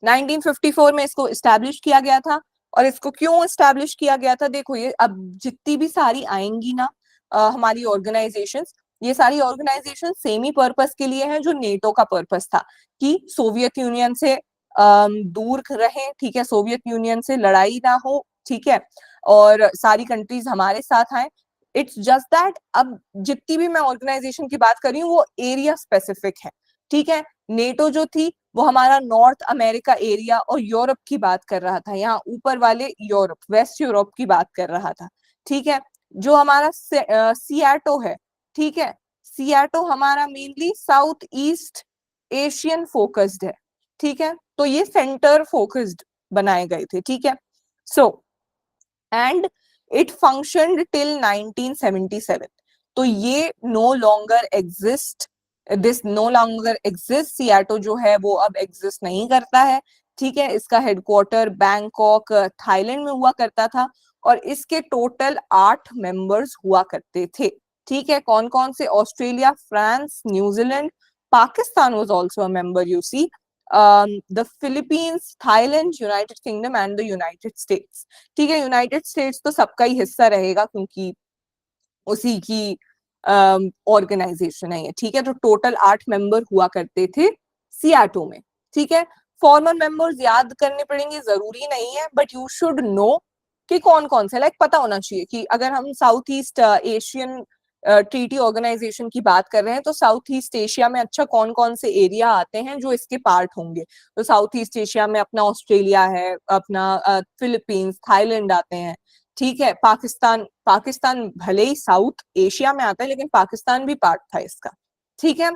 [SPEAKER 1] 1954 में इसको एस्टैब्लिश किया गया था। और इसको क्यों एस्टैब्लिश किया गया था, देखो ये अब जितनी भी सारी आएंगी ना हमारी ऑर्गेनाइजेशंस, ये सारी ऑर्गेनाइजेशन सेम ही पर्पस के लिए हैं जो नेटो का पर्पस था, कि सोवियत यूनियन से दूर रहें, ठीक है, सोवियत यूनियन से लड़ाई ना हो, ठीक है, और सारी कंट्रीज हमारे साथ आए। इट्स जस्ट दैट अब जितनी भी मैं ऑर्गेनाइजेशन की बात कर रही हूँ वो एरिया स्पेसिफिक है, ठीक है। नेटो जो थी वो हमारा नॉर्थ अमेरिका एरिया और यूरोप की बात कर रहा था, यहाँ ऊपर वाले यूरोप, वेस्ट यूरोप की बात कर रहा था, ठीक है। जो हमारा सियाटो है, ठीक है, सियाटो हमारा mainly south East Asian focused है, ठीक है, तो ये सेंटर फोकस्ड बनाए गए थे, ठीक है। So and it functioned till 1977। तो ये no longer exist, this no longer exist, SEATO जो है वो अब एग्जिस्ट नहीं करता है, ठीक है। इसका हेडक्वार्टर बैंकॉक थाईलैंड में हुआ करता था, और इसके टोटल 8 मेंबर्स हुआ करते थे, ठीक है। कौन कौन से, Australia, France, New Zealand, Pakistan was also a member, you see, the Philippines, Thailand, United Kingdom and the United States, ठीक है। यूनाइटेड स्टेट्स तो सबका ही हिस्सा रहेगा क्योंकि उसी की ऑर्गेनाइजेशन है ये, ठीक है। तो टोटल 8 मेंबर हुआ करते थे सियाटो में, ठीक है। फॉर्मर मेंबर्स याद करने पड़ेंगे जरूरी नहीं है, बट यू शुड नो कि कौन कौन से, लाइक पता होना चाहिए कि अगर हम South East Asian Treaty Organisation की बात कर रहे हैं तो साउथ ईस्ट एशिया में अच्छा कौन कौन से एरिया आते हैं जो इसके पार्ट होंगे। तो साउथ ईस्ट एशिया में अपना ऑस्ट्रेलिया है, अपना फिलीपींस, थाईलैंड आते हैं, ठीक है। पाकिस्तान, पाकिस्तान भले ही साउथ एशिया में आता है लेकिन पाकिस्तान भी पार्ट था इसका, ठीक है।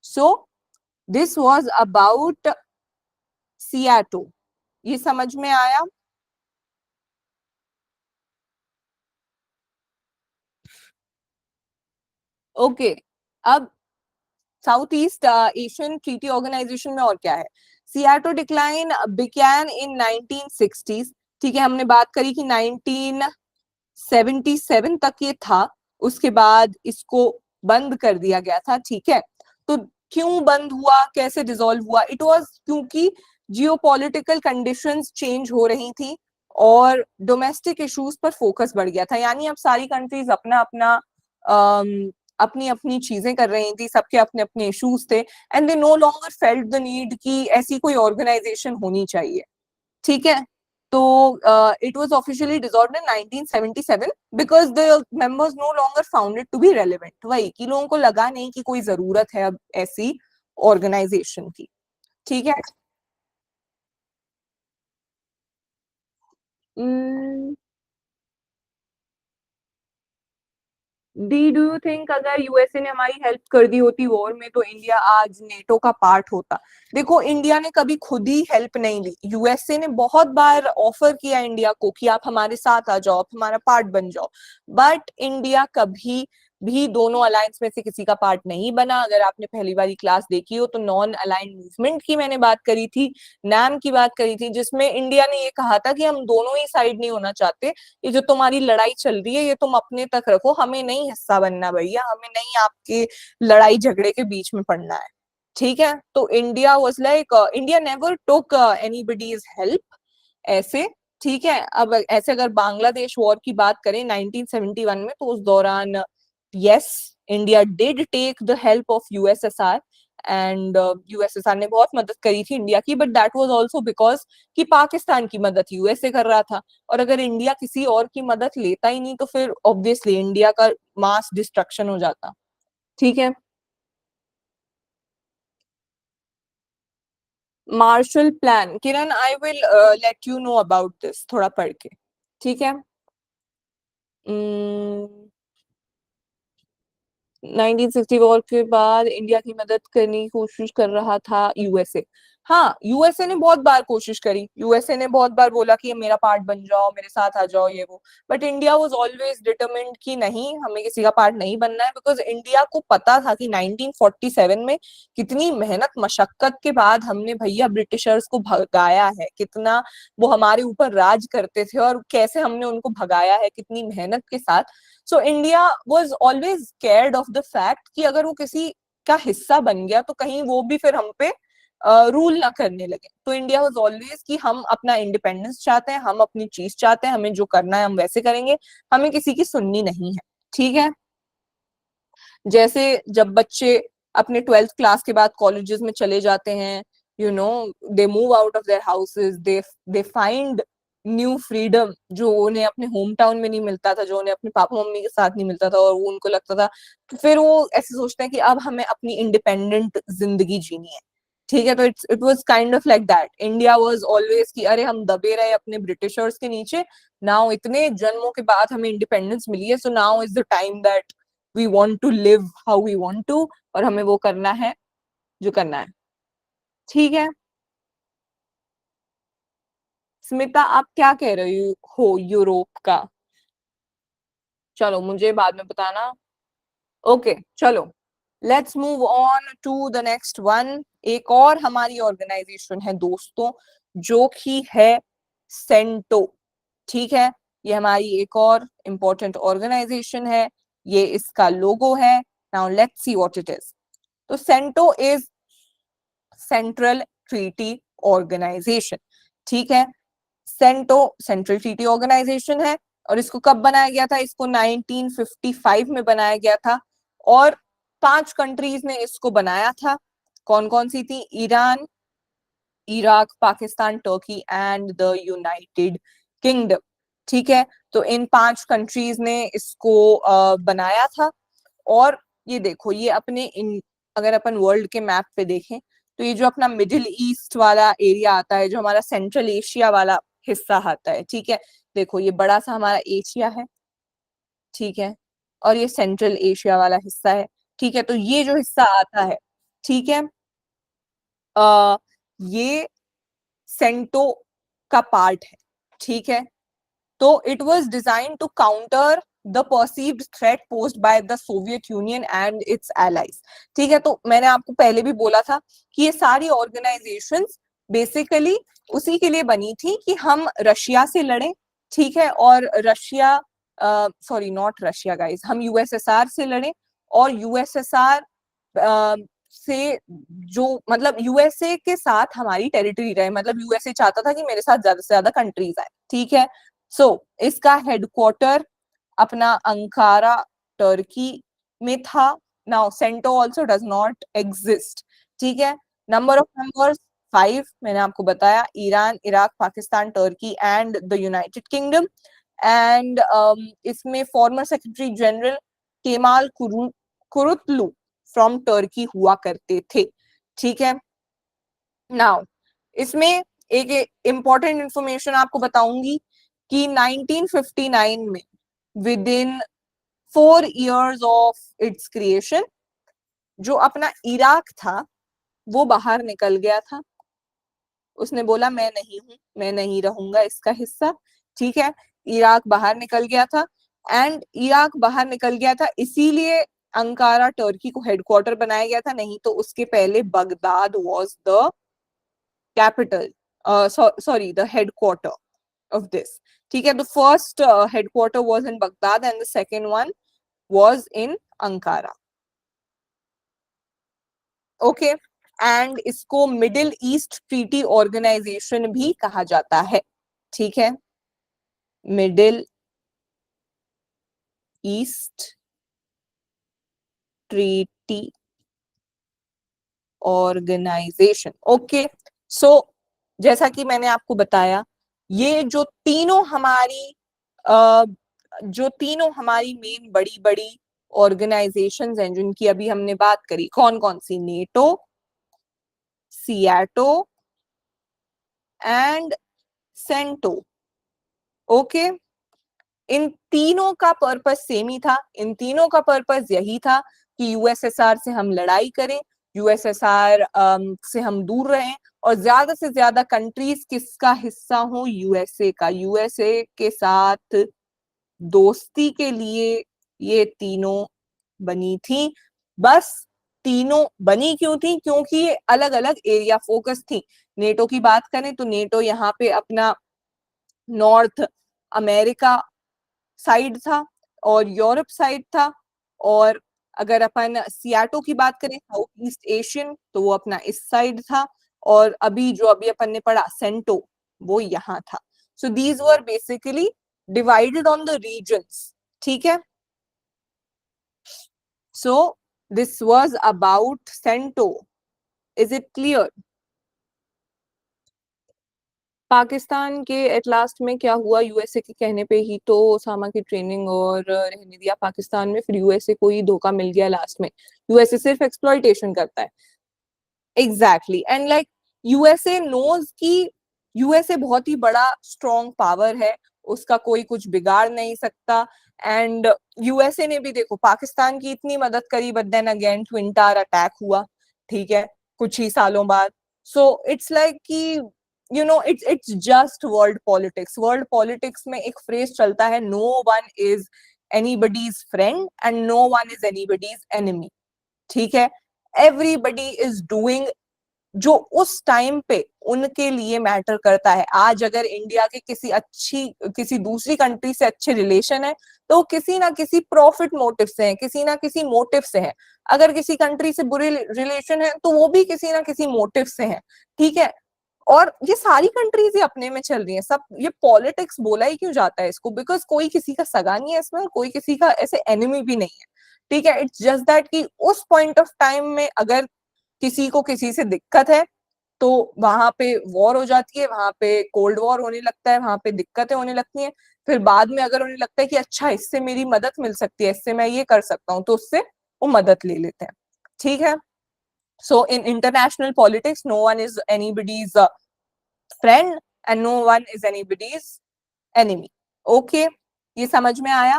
[SPEAKER 1] So this was about SEATO, ये समझ में आया? ओके। अब South East Asian Treaty Organisation में और क्या है, सियाटो डिक्लाइन बिगैन इन 1960s, ठीक है। हमने बात करी कि 1977 तक ये था, उसके बाद इसको बंद कर दिया गया था, ठीक है। तो क्यों बंद हुआ, कैसे डिसॉल्व हुआ, इट वाज क्योंकि जियोपॉलिटिकल कंडीशंस चेंज हो रही थी और डोमेस्टिक इश्यूज पर फोकस बढ़ गया था, यानी अब सारी कंट्रीज अपना अपना अपनी अपनी चीजें कर रही थी, सबके अपने अपने इश्यूज थे, and they no longer felt the need कि ऐसी कोई ऑर्गेनाइजेशन होनी चाहिए, ठीक है। तो it was officially dissolved in 1977 because the members no longer found it to be relevant, वही कि लोगों को लगा नहीं कि कोई जरूरत है अब ऐसी ऑर्गेनाइजेशन की, ठीक है। डी डू यू थिंक अगर यूएसए ने हमारी हेल्प कर दी होती वॉर में तो इंडिया आज नेटो का पार्ट होता? देखो इंडिया ने कभी खुद ही हेल्प नहीं ली, यूएसए ने बहुत बार ऑफर किया इंडिया को कि आप हमारे साथ आ जाओ, आप हमारा पार्ट बन जाओ, बट इंडिया कभी भी दोनों अलायंस में से किसी का पार्ट नहीं बना। अगर आपने पहली वाली क्लास देखी हो तो नॉन अलाइंड मूवमेंट की मैंने बात करी थी, नैम की बात करी थी, जिसमें इंडिया ने ये कहा था कि हम दोनों ही साइड नहीं होना चाहते, ये जो तुम्हारी लड़ाई चल रही है ये तुम अपने तक रखो, हमें नहीं हिस्सा बनना भैया, हमें नहीं आपके लड़ाई झगड़े के बीच में पड़ना है, ठीक है। तो India was like, India never took anybody's help ऐसे, ठीक है। अब ऐसे अगर बांग्लादेश वॉर की बात करें 1971 में, तो उस दौरान yes India did take the help of USSR, and USSR ने बहुत मदद करी थी इंडिया की, but that was also because कि पाकिस्तान की मदद यूएसए कर रहा था, और अगर इंडिया किसी और की मदद लेता ही नहीं तो फिर ऑब्वियसली इंडिया का मास डिस्ट्रक्शन हो जाता, ठीक है। Marshall plan, Kiran I will let you know about this थोड़ा पढ़ के, ठीक है। 1960 वॉर के बाद इंडिया की मदद करने की कोशिश कर रहा था यूएसए, हाँ, यूएसए ने बहुत बार कोशिश करी, यूएसए ने बहुत बार बोला कि मेरा पार्ट बन जाओ, मेरे साथ आ जाओ, ये वो, but India was always determined कि नहीं, हमें किसी का पार्ट नहीं बनना है, बिकॉज इंडिया को पता था कि 1947 में कितनी मेहनत मशक्कत के बाद हमने भैया ब्रिटिशर्स को भगाया है, कितना वो हमारे ऊपर राज करते थे और कैसे हमने उनको भगाया है कितनी मेहनत के साथ। So India was always scared of the fact कि अगर वो किसी का हिस्सा बन गया तो कहीं वो भी फिर हम पे रूल ना करने लगे। तो इंडिया वाज ऑलवेज कि हम अपना इंडिपेंडेंस चाहते हैं, हम अपनी चीज चाहते हैं, हमें जो करना है हम वैसे करेंगे, हमें किसी की सुननी नहीं है। ठीक है, जैसे जब बच्चे अपने 12th क्लास के बाद कॉलेजेस में चले जाते हैं, you know, they move out of their houses, they find new freedom जो उन्हें अपने होम टाउन में नहीं मिलता था, जो उन्हें अपने पापा मम्मी के साथ नहीं मिलता था, और वो उनको लगता था, तो फिर वो ऐसे सोचते हैं कि अब हमें अपनी इंडिपेंडेंट जिंदगी जीनी है। ठीक है, तो it was kind of like that, India was always कि अरे हम दबे रहे अपने ब्रिटिशर्स के नीचे, नाउ इतने जन्मों के बाद हमें इंडिपेंडेंस मिली है, so now is the time that we want to live how we want to, और हमें वो करना है जो करना है। ठीक है, स्मिता आप क्या कह रही हो यूरोप का? चलो मुझे बाद में बताना। ओके चलो, let's move on to the next one. एक और हमारी ऑर्गेनाइजेशन है दोस्तों, जो कि है सेंटो। ठीक है, ये हमारी एक और इंपॉर्टेंट ऑर्गेनाइजेशन है, ये इसका लोगो है। Now let's see what it is. तो CENTO is central treaty organisation. ठीक है, सेंटो सेंट्रल ट्रीटी ऑर्गेनाइजेशन है, और इसको कब बनाया गया था? इसको 1955 में बनाया गया था, और 5 कंट्रीज ने इसको बनाया था। कौन कौन सी थी? Iran, Iraq, Pakistan, Turkey and the United kingdom. ठीक है, तो इन 5 कंट्रीज ने इसको बनाया था। और ये देखो, ये अपने इन, अगर अपन वर्ल्ड के मैप पे देखें तो ये जो अपना मिडिल ईस्ट वाला एरिया आता है, जो हमारा सेंट्रल एशिया वाला हिस्सा आता है, ठीक है, देखो ये बड़ा सा हमारा एशिया है, ठीक है, और ये सेंट्रल एशिया वाला हिस्सा है। ठीक है, तो ये जो हिस्सा आता है, ठीक है, आ, ये सेंटो का पार्ट है। ठीक है, तो it was design to counter the perceived threat posed by the Soviet Union and its allies. ठीक है, तो मैंने आपको पहले भी बोला था कि ये सारी ऑर्गेनाइजेशंस बेसिकली उसी के लिए बनी थी कि हम रशिया से लड़ें। ठीक है, और Russia, sorry not Russia guys, हम यूएसएसआर से लड़ें, और यूएसएसआर से जो, मतलब यूएसए के साथ हमारी टेरिटरी रहे, मतलब यूएसए चाहता था कि मेरे साथ ज्यादा से ज्यादा कंट्रीज आए। ठीक है, सो इसका हेडक्वार्टर अपना अंकारा टर्की में था। Now CENTO also does not exist. ठीक है, नंबर ऑफ मेंबर्स 5 मैंने आपको बताया, Iran, Iraq, Pakistan, Turkey and the United Kingdom. And इसमें former secretary general Kemal Kurutlu from Turkey हुआ करते थे। ठीक है, नाउ इसमें एक इंपॉर्टेंट इंफॉर्मेशन आपको बताऊंगी कि 1959 में, with in 4 years of its creation, जो अपना इराक था वो बाहर निकल गया था। उसने बोला मैं नहीं हूं, मैं नहीं रहूंगा इसका हिस्सा। ठीक है, इराक बाहर निकल गया था, एंड इराक बाहर निकल गया था इसीलिए अंकारा टर्की को हेडक्वार्टर बनाया गया था, नहीं तो उसके पहले Baghdad was the capital, sorry, the headquarter of this. ठीक है, the first headquarter was in Baghdad and the second one was in Ankara. Okay, and इसको मिडिल ईस्ट ट्रीटी ऑर्गेनाइजेशन भी कहा जाता है। ठीक है, middle east treaty organisation. Okay, so जैसा कि मैंने आपको बताया, ये जो तीनों हमारी मेन बड़ी बड़ी ऑर्गेनाइजेशंस हैं जिनकी अभी हमने बात करी, कौन कौन सी? NATO, SEATO and CENTO. Okay, इन तीनों का पर्पस सेम ही था, इन तीनों का पर्पस यही था कि यूएसएसआर से हम लड़ाई करें, यूएसएसआर से हम दूर रहें, और ज्यादा से ज्यादा कंट्रीज किसका हिस्सा हो, यूएसए का। यूएसए के साथ दोस्ती के लिए ये तीनों बनी थी। बस तीनों बनी क्यों थी, क्योंकि ये अलग अलग एरिया फोकस थी। नेटो की बात करें तो नेटो यहाँ पे अपना नॉर्थ अमेरिका साइड था और यूरोप साइड था। और अगर अपन सियाटो की बात करें, साउथ ईस्ट एशियन, तो वो अपना इस साइड था। और अभी अपन ने पढ़ा सेंटो, वो यहाँ था। So these were basically divided on the regions, ठीक है। So this was about CENTO, is it clear? Pakistan के एट लास्ट में क्या हुआ, यूएसए के कहने पे ही तो ओसामा की ट्रेनिंग और रहने दिया पाकिस्तान में, फिर यूएसए को ही धोखा मिल गया लास्ट में। यूएसए सिर्फ एक्सप्लॉइटेशन करता है। Exactly, and like USA knows कि यूएसए बहुत ही बड़ा स्ट्रॉन्ग पावर है, उसका कोई कुछ बिगाड़ नहीं सकता। एंड यूएसए ने भी देखो पाकिस्तान की इतनी मदद करी, but then again twin tower attack हुआ, ठीक है, कुछ ही सालों बाद। सो इट्स लाइक कि it's just world politics. World politics में एक फ्रेज चलता है, no one is anybody's friend and no one is anybody's enemy, ठीक है। एवरीबडी इज डूइंग जो उस टाइम पे उनके लिए मैटर करता है। आज अगर इंडिया के किसी दूसरी कंट्री से अच्छे रिलेशन है, तो किसी ना किसी प्रॉफिट मोटिव से है, किसी ना किसी मोटिव से है। अगर किसी कंट्री से बुरे रिलेशन है, तो वो भी किसी ना किसी मोटिव से है, ठीक है। और ये सारी कंट्रीज ही अपने में चल रही हैं सब। ये पॉलिटिक्स बोला ही क्यों जाता है इसको, बिकॉज कोई किसी का सगा नहीं है इसमें, और कोई किसी का ऐसे एनिमी भी नहीं है, ठीक है। इट्स जस्ट दैट कि उस पॉइंट ऑफ टाइम में अगर किसी को किसी से दिक्कत है, तो वहां पे वॉर हो जाती है, वहां पे कोल्ड वॉर होने लगता है, वहां पे दिक्कतें होने लगती हैं। फिर बाद में अगर उन्हें लगता है कि अच्छा इससे मेरी मदद मिल सकती है, इससे मैं ये कर सकता हूँ, तो उससे वो मदद ले लेते हैं, ठीक है। So in international politics no one is anybody's friend and no one is anybody's enemy. Okay, ये समझ में आया?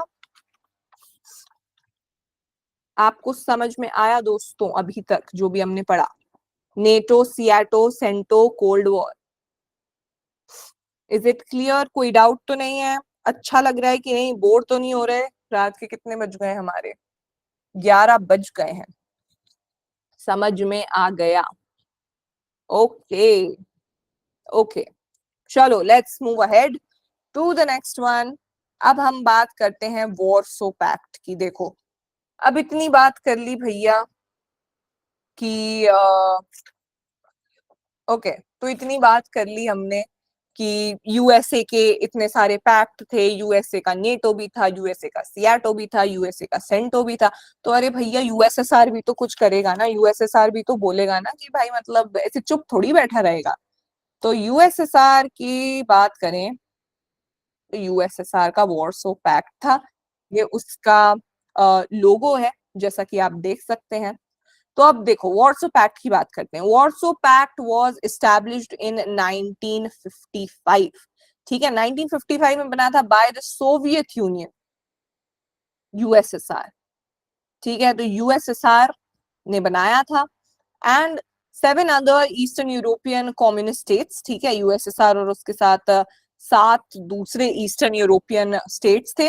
[SPEAKER 1] आपको समझ में आया दोस्तों अभी तक जो भी हमने पढ़ा? NATO, SEATO, CENTO, cold war, is it clear? कोई डाउट तो नहीं है? अच्छा लग रहा है कि नहीं? बोर तो नहीं हो रहे? रात के कितने बज गए हमारे? 11 बज गए हैं। समझ में आ गया? ओके, ओके, चलो let's move ahead to the next one. अब हम बात करते हैं वॉरसो पैक्ट की। देखो, अब इतनी बात कर ली भैया कि ओके, तो इतनी बात कर ली हमने कि यूएसए के इतने सारे पैक्ट थे, यूएसए का नेटो भी था, यूएसए का सियाटो भी था, यूएसए का सेंटो भी था। तो अरे भैया यूएसएसआर भी तो कुछ करेगा ना, यूएसएसआर भी तो बोलेगा ना कि भाई मतलब ऐसे चुप थोड़ी बैठा रहेगा। तो यूएसएसआर की बात करें तो यूएसएसआर का वॉरसो पैक्ट था, ये उसका लोगो है, जैसा कि आप देख सकते हैं। तो अब देखो वॉर्सो पैक्ट की बात करते हैं। Warsaw Pact was established in 1955, ठीक है। 1955 में बना था by the Soviet Union, USSR, ठीक है। तो यूएसएसआर ने बनाया था and 7 other eastern European communist states, ठीक है। यूएसएसआर और उसके साथ 7 दूसरे ईस्टर्न यूरोपियन स्टेट्स थे।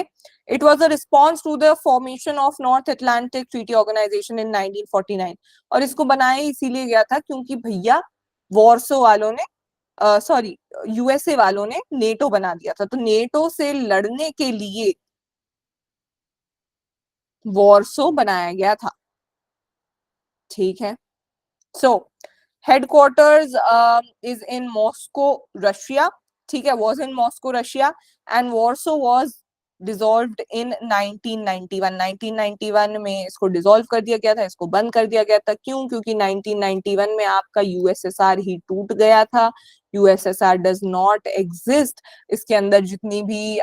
[SPEAKER 1] It was a response to the formation of North Atlantic Treaty Organisation in 1949। और इसको बनाया इसीलिए गया था क्योंकि भैया वॉर्सो वालों ने सॉरी यूएसए वालों ने नेटो बना दिया था, तो नेटो से लड़ने के लिए वॉर्सो बनाया गया था, ठीक है। सो headquarters is in Moscow, Russia, ठीक है, was in Moscow, Russia, and Warsaw was dissolved in 1991। 1991 में इसको डिसॉल्व कर दिया गया था, इसको बंद कर दिया गया था। क्यों? क्योंकि 1991 में आपका यूएसएसआर ही टूट गया था। USSR does not exist. इसके अंदर जितनी भी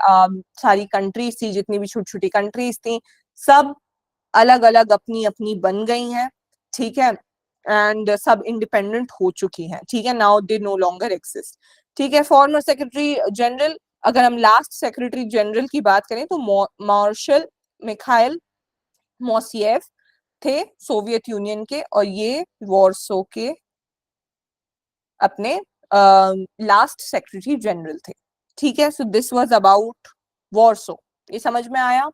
[SPEAKER 1] सारी कंट्रीज थी, जितनी भी छोटी छोटी कंट्रीज थी, सब अलग अलग अपनी अपनी बन गई हैं, ठीक है। एंड सब इंडिपेंडेंट हो चुकी हैं, ठीक है। Now they no longer exist, ठीक है। फॉर्मर सेक्रेटरी जनरल, अगर हम लास्ट सेक्रेटरी जनरल की बात करें तो मार्शल मिखाइल मोसिएव थे सोवियत यूनियन के, और ये वॉर्सो के अपने लास्ट सेक्रेटरी जनरल थे। ठीक है, so this was about Warsaw. ये समझ में आया?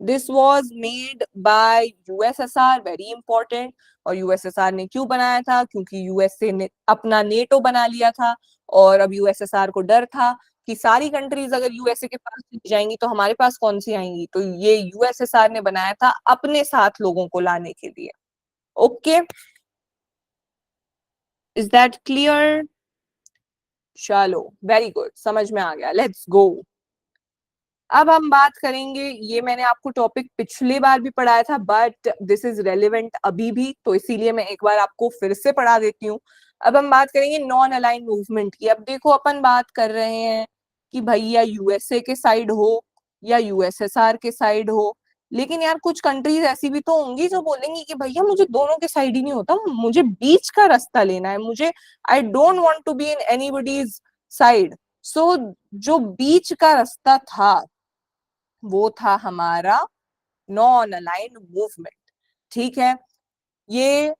[SPEAKER 1] This was made by USSR, very important. और यूएसएसआर ने क्यों बनाया था? क्योंकि यूएसए ने अपना नेटो बना लिया था, और अब यूएसएसआर को डर था कि सारी कंट्रीज अगर यूएसए के पास चली जाएंगी तो हमारे पास कौन सी आएंगी, तो ये यूएसएसआर ने बनाया था अपने साथ लोगों को लाने के लिए। Okay, is that clear? चलो, वेरी गुड, समझ में आ गया। Let's go. अब हम बात करेंगे, ये मैंने आपको टॉपिक पिछली बार भी पढ़ाया था, बट दिस इज रेलिवेंट अभी भी, तो इसीलिए मैं एक बार आपको फिर से पढ़ा देती हूँ। अब हम बात करेंगे नॉन अलाइन मूवमेंट की। अब देखो, अपन बात कर रहे हैं कि भैया यूएसए के साइड हो या यूएसएसआर के साइड हो, लेकिन यार कुछ कंट्रीज ऐसी भी तो होंगी जो बोलेंगी कि भैया मुझे दोनों के साइड ही नहीं होता, मुझे बीच का रास्ता लेना है, मुझे I don't want to be in anybody's side. So जो बीच का रास्ता था वो था हमारा नॉन अलाइंड मूवमेंट। ठीक है, ये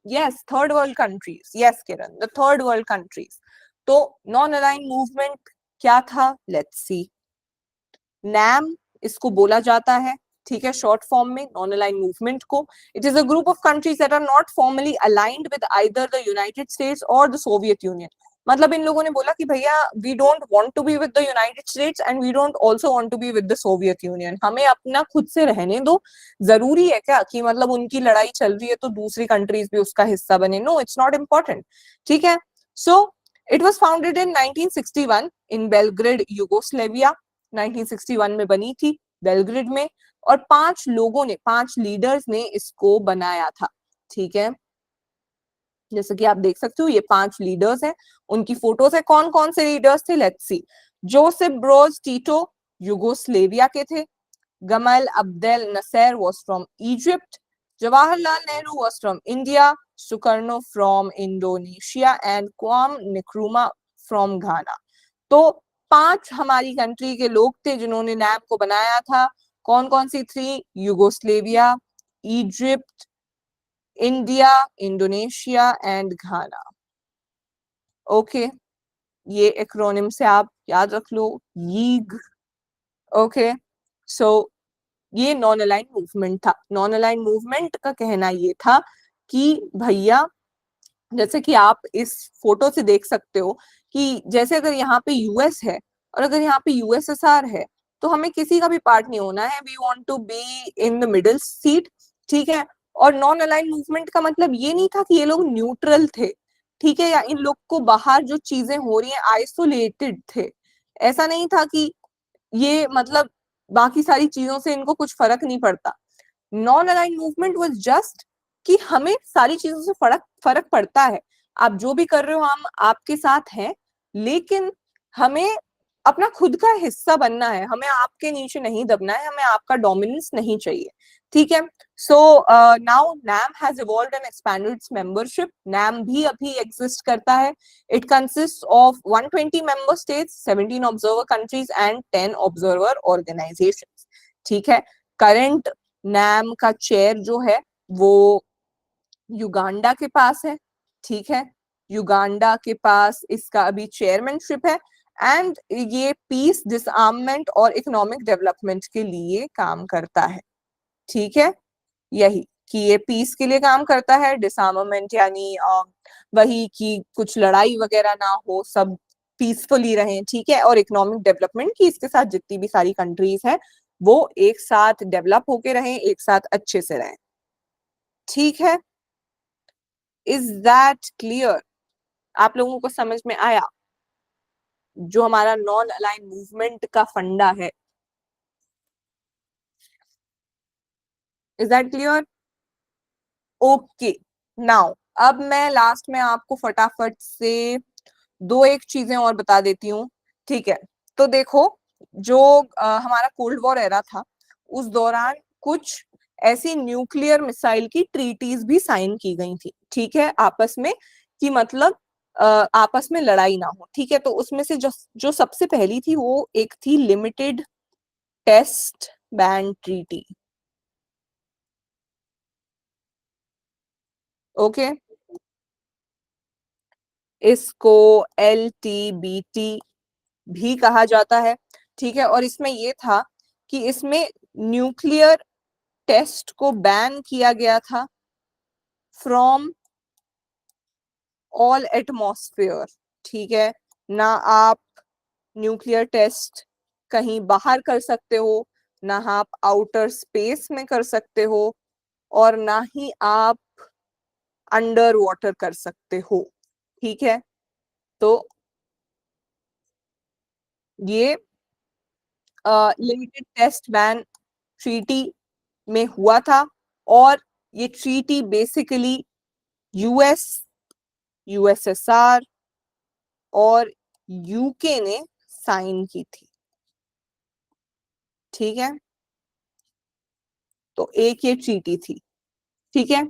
[SPEAKER 1] yes, third world countries, yes Kiran, the third world countries. तो नॉन अलाइंड मूवमेंट क्या था? Let's see. नैम इसको बोला जाता है, ठीक है, शॉर्ट फॉर्म में नॉन अलाइंड मूवमेंट को। It is a group of countries that are not formally aligned with either the United States और द सोवियत यूनियन। मतलब इन लोगों ने बोला कि भैया we don't want to be with the United States and we don't also want to be with the Soviet Union, हमें अपना खुद से रहने दो। जरूरी है क्या कि मतलब उनकी लड़ाई चल रही है तो दूसरी कंट्रीज भी उसका हिस्सा बने? No, it's not important. ठीक है, so it was founded in 1961 in Belgrade, Yugoslavia. 1961 में बनी थी बेलग्रेड में, और 5 लोगों ने, 5 लीडर्स ने इसको बनाया था। ठीक है, जैसे कि आप देख सकते हो ये 5 लीडर्स हैं, उनकी फोटोज है। कौन कौन से लीडर्स थे? Let's see. Joseph Broz Tito Yugoslavia के थे। Gamal Abdel Nasser was from Egypt. Jawaharlal Nehru was from India. Sukarno from Indonesia and Kwame Nkrumah from Ghana. तो 5 हमारी कंट्री के लोग थे जिन्होंने नैप को बनाया था। कौन कौन सी three? Yugoslavia, Egypt, India, Indonesia and Ghana. Okay, ये एक्रोनिम से आप याद रख लो, यीग। ओके, सो ये नॉन अलाइन मूवमेंट था। नॉन अलाइन मूवमेंट का कहना ये था कि भैया, जैसे कि आप इस फोटो से देख सकते हो कि जैसे अगर यहाँ पे यूएस है और अगर यहाँ पे यूएसएसआर है, तो हमें किसी का भी पार्ट नहीं होना है, we want to be in the middle seat. ठीक है, और नॉन अलाइन मूवमेंट का मतलब ये नहीं था कि ये लोग न्यूट्रल थे, ठीक है, या इन लोग को बाहर जो चीजें हो रही हैं आइसोलेटेड थे। ऐसा नहीं था कि ये मतलब बाकी सारी चीजों से इनको कुछ फर्क नहीं पड़ता। Non aligned movement was just कि हमें सारी चीजों से फर्क फर्क पड़ता है, आप जो भी कर रहे हो हम आपके साथ हैं, लेकिन हमें अपना खुद का हिस्सा बनना है, हमें आपके नीचे नहीं दबना है, हमें आपका डोमिनेंस नहीं चाहिए। ठीक है, so now NAM has evolved and expanded its membership. NAM भी अभी एग्जिस्ट करता है। It consist of 120 member states, 17 observer countries and 10 observer organisations. ठीक है, करंट नैम का चेयर जो है वो युगांडा के पास है। ठीक है, युगांडा के पास इसका अभी चेयरमैनशिप है, एंड ये पीस, डिसआर्ममेंट और इकोनॉमिक डेवलपमेंट के लिए काम करता है। ठीक है, यही कि ये पीस के लिए काम करता है, डिसआर्ममेंट यानी वही कि कुछ लड़ाई वगैरह ना हो, सब पीसफुली रहें। ठीक है, और इकोनॉमिक डेवलपमेंट की इसके साथ जितनी भी सारी कंट्रीज हैं वो एक साथ डेवलप होके रहें, एक साथ अच्छे से रहें। ठीक है, इज दैट क्लियर? आप लोगों को समझ में आया जो हमारा नॉन अलाइन मूवमेंट का फंडा है? Is that clear? Okay, now अब मैं लास्ट में आपको फटाफट से दो एक चीजें और बता देती हूँ। ठीक है, तो देखो, जो हमारा कोल्ड वॉर एरा था उस दौरान कुछ ऐसी न्यूक्लियर मिसाइल की ट्रीटीज भी साइन की गई थी। ठीक है, आपस में, कि मतलब आपस में लड़ाई ना हो। ठीक है, तो उसमें से जो सबसे पहली थी वो एक थी limited test ban treaty. Okay, इसको LTBT भी कहा जाता है, ठीक है। और इसमें ये था कि इसमें न्यूक्लियर टेस्ट को बैन किया गया था फ्रॉम ऑल एटमॉस्फेयर, ठीक है। ना आप न्यूक्लियर टेस्ट कहीं बाहर कर सकते हो, ना आप आउटर स्पेस में कर सकते हो, और ना ही आप अंडर वाटर कर सकते हो, ठीक है। तो ये लिमिटेड टेस्ट बैन ट्रीटी में हुआ था, और ये ट्रीटी बेसिकली यूएस, यूएसएसआर और यूके ने साइन की थी, ठीक है। तो एक ये ट्रीटी थी, ठीक है।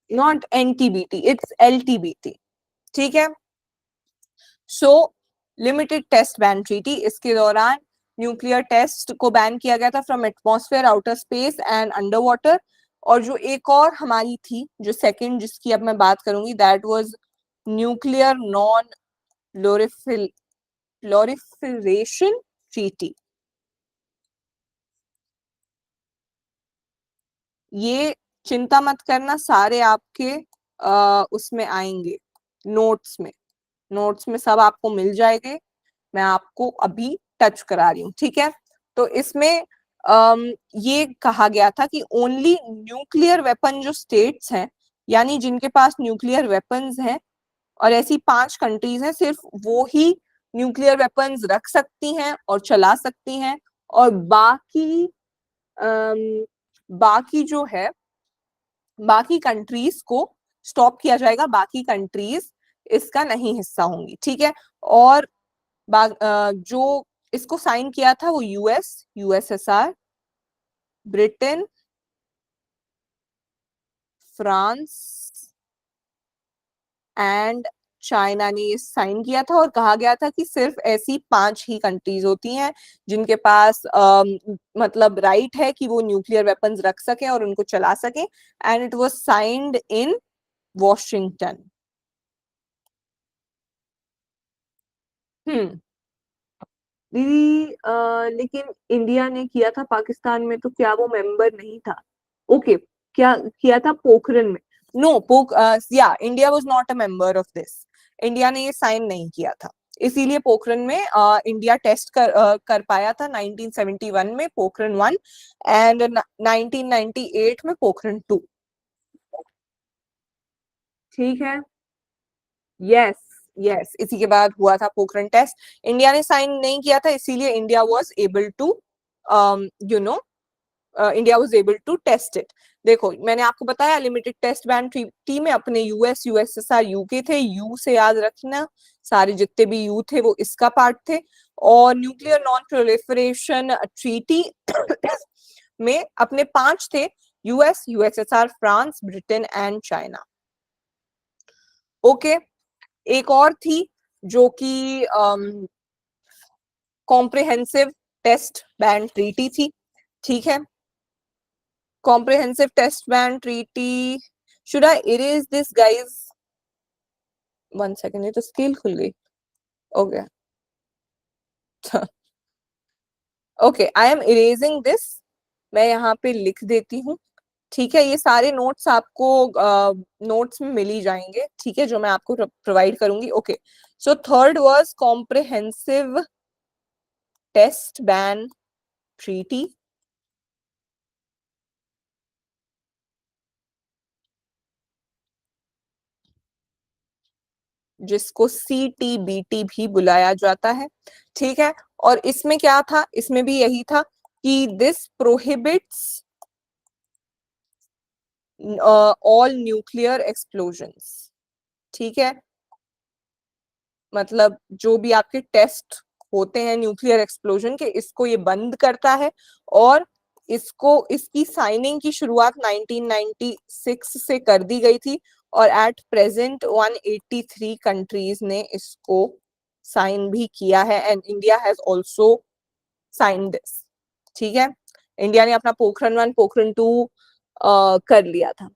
[SPEAKER 1] नॉट एनटीबीटी, इट्स एलटीबीटी, ठीक है। So limited test ban treaty, इसके दौरान न्यूक्लियर टेस्ट को बैन किया गया था from atmosphere, outer space and under water. और जो एक और हमारी थी, जो सेकंड जिसकी अब मैं बात करूंगी, that was nuclear non proliferation treaty. ये चिंता मत करना, सारे आपके उसमें आएंगे, नोट्स में, नोट्स में सब आपको मिल जाएंगे। मैं आपको अभी टच करा रही हूँ, ठीक है। तो इसमें ये कहा गया था कि ओनली न्यूक्लियर वेपन जो स्टेट्स हैं, यानी जिनके पास न्यूक्लियर वेपन्स हैं, और ऐसी 5 कंट्रीज हैं, सिर्फ वो ही न्यूक्लियर वेपन्स रख सकती हैं और चला सकती हैं। और बाकी बाकी जो है, बाकी कंट्रीज को स्टॉप किया जाएगा, बाकी कंट्रीज इसका नहीं हिस्सा होंगी, ठीक है। और जो इसको साइन किया था वो US, USSR, Britain, France and China ने ये साइन किया था। और कहा गया था कि सिर्फ ऐसी 5 ही कंट्रीज होती हैं जिनके पास मतलब राइट है कि वो न्यूक्लियर वेपन्स रख सके और उनको चला सके, and it was signed in Washington. Hmm. दीदी लेकिन इंडिया ने किया था पाकिस्तान में, तो क्या वो मेंबर नहीं था? ओके, क्या किया था पोखरन में? नो, या India was not a member of this. India ने ये साइन नहीं किया था, इसीलिए पोखरन में इंडिया टेस्ट कर पाया था 1971 में पोखरन 1, एंड 1998 में पोखरन 2, ठीक है। यस, यस, इसी के बाद हुआ था पोखरन टेस्ट। इंडिया ने साइन नहीं किया था, इसीलिए India was able to you know India was able to test it. देखो, मैंने आपको बताया लिमिटेड टेस्ट बैन ट्रीटी में अपने यूएस, यूएसएसआर, यूके थे। यू से याद रखना, सारे जितने भी यू थे वो इसका पार्ट थे। और न्यूक्लियर नॉन प्रोलिफरेशन ट्रीटी में अपने 5 थे, US, USSR, France, Britain and China. Okay, एक और थी जो कि कॉम्प्रिहेंसिव टेस्ट बैन ट्रीटी थी, ठीक है। Comprehensive test ban treaty, should I erase this guys? 1 second, ये तो स्केल खुल गई। Okay, okay, I am erasing this. मैं यहाँ पे लिख देती हूँ, ठीक है। ये सारे नोट्स आपको नोट्स में मिल ही जाएंगे, ठीक है, जो मैं आपको प्रोवाइड करूंगी। Okay, so third was comprehensive test ban treaty, जिसको CTBT भी बुलाया जाता है, ठीक है। और इसमें क्या था, इसमें भी यही था कि this prohibits all nuclear explosions, ठीक है। मतलब जो भी आपके टेस्ट होते हैं न्यूक्लियर एक्सप्लोजन के, इसको ये बंद करता है। और इसको, इसकी साइनिंग की शुरुआत 1996 से कर दी गई थी, और एट प्रेजेंट 183 कंट्रीज ने इसको साइन भी किया है, and India has also sign this, ठीक है। इंडिया ने अपना पोखरण 1, पोखरण 2 कर लिया था।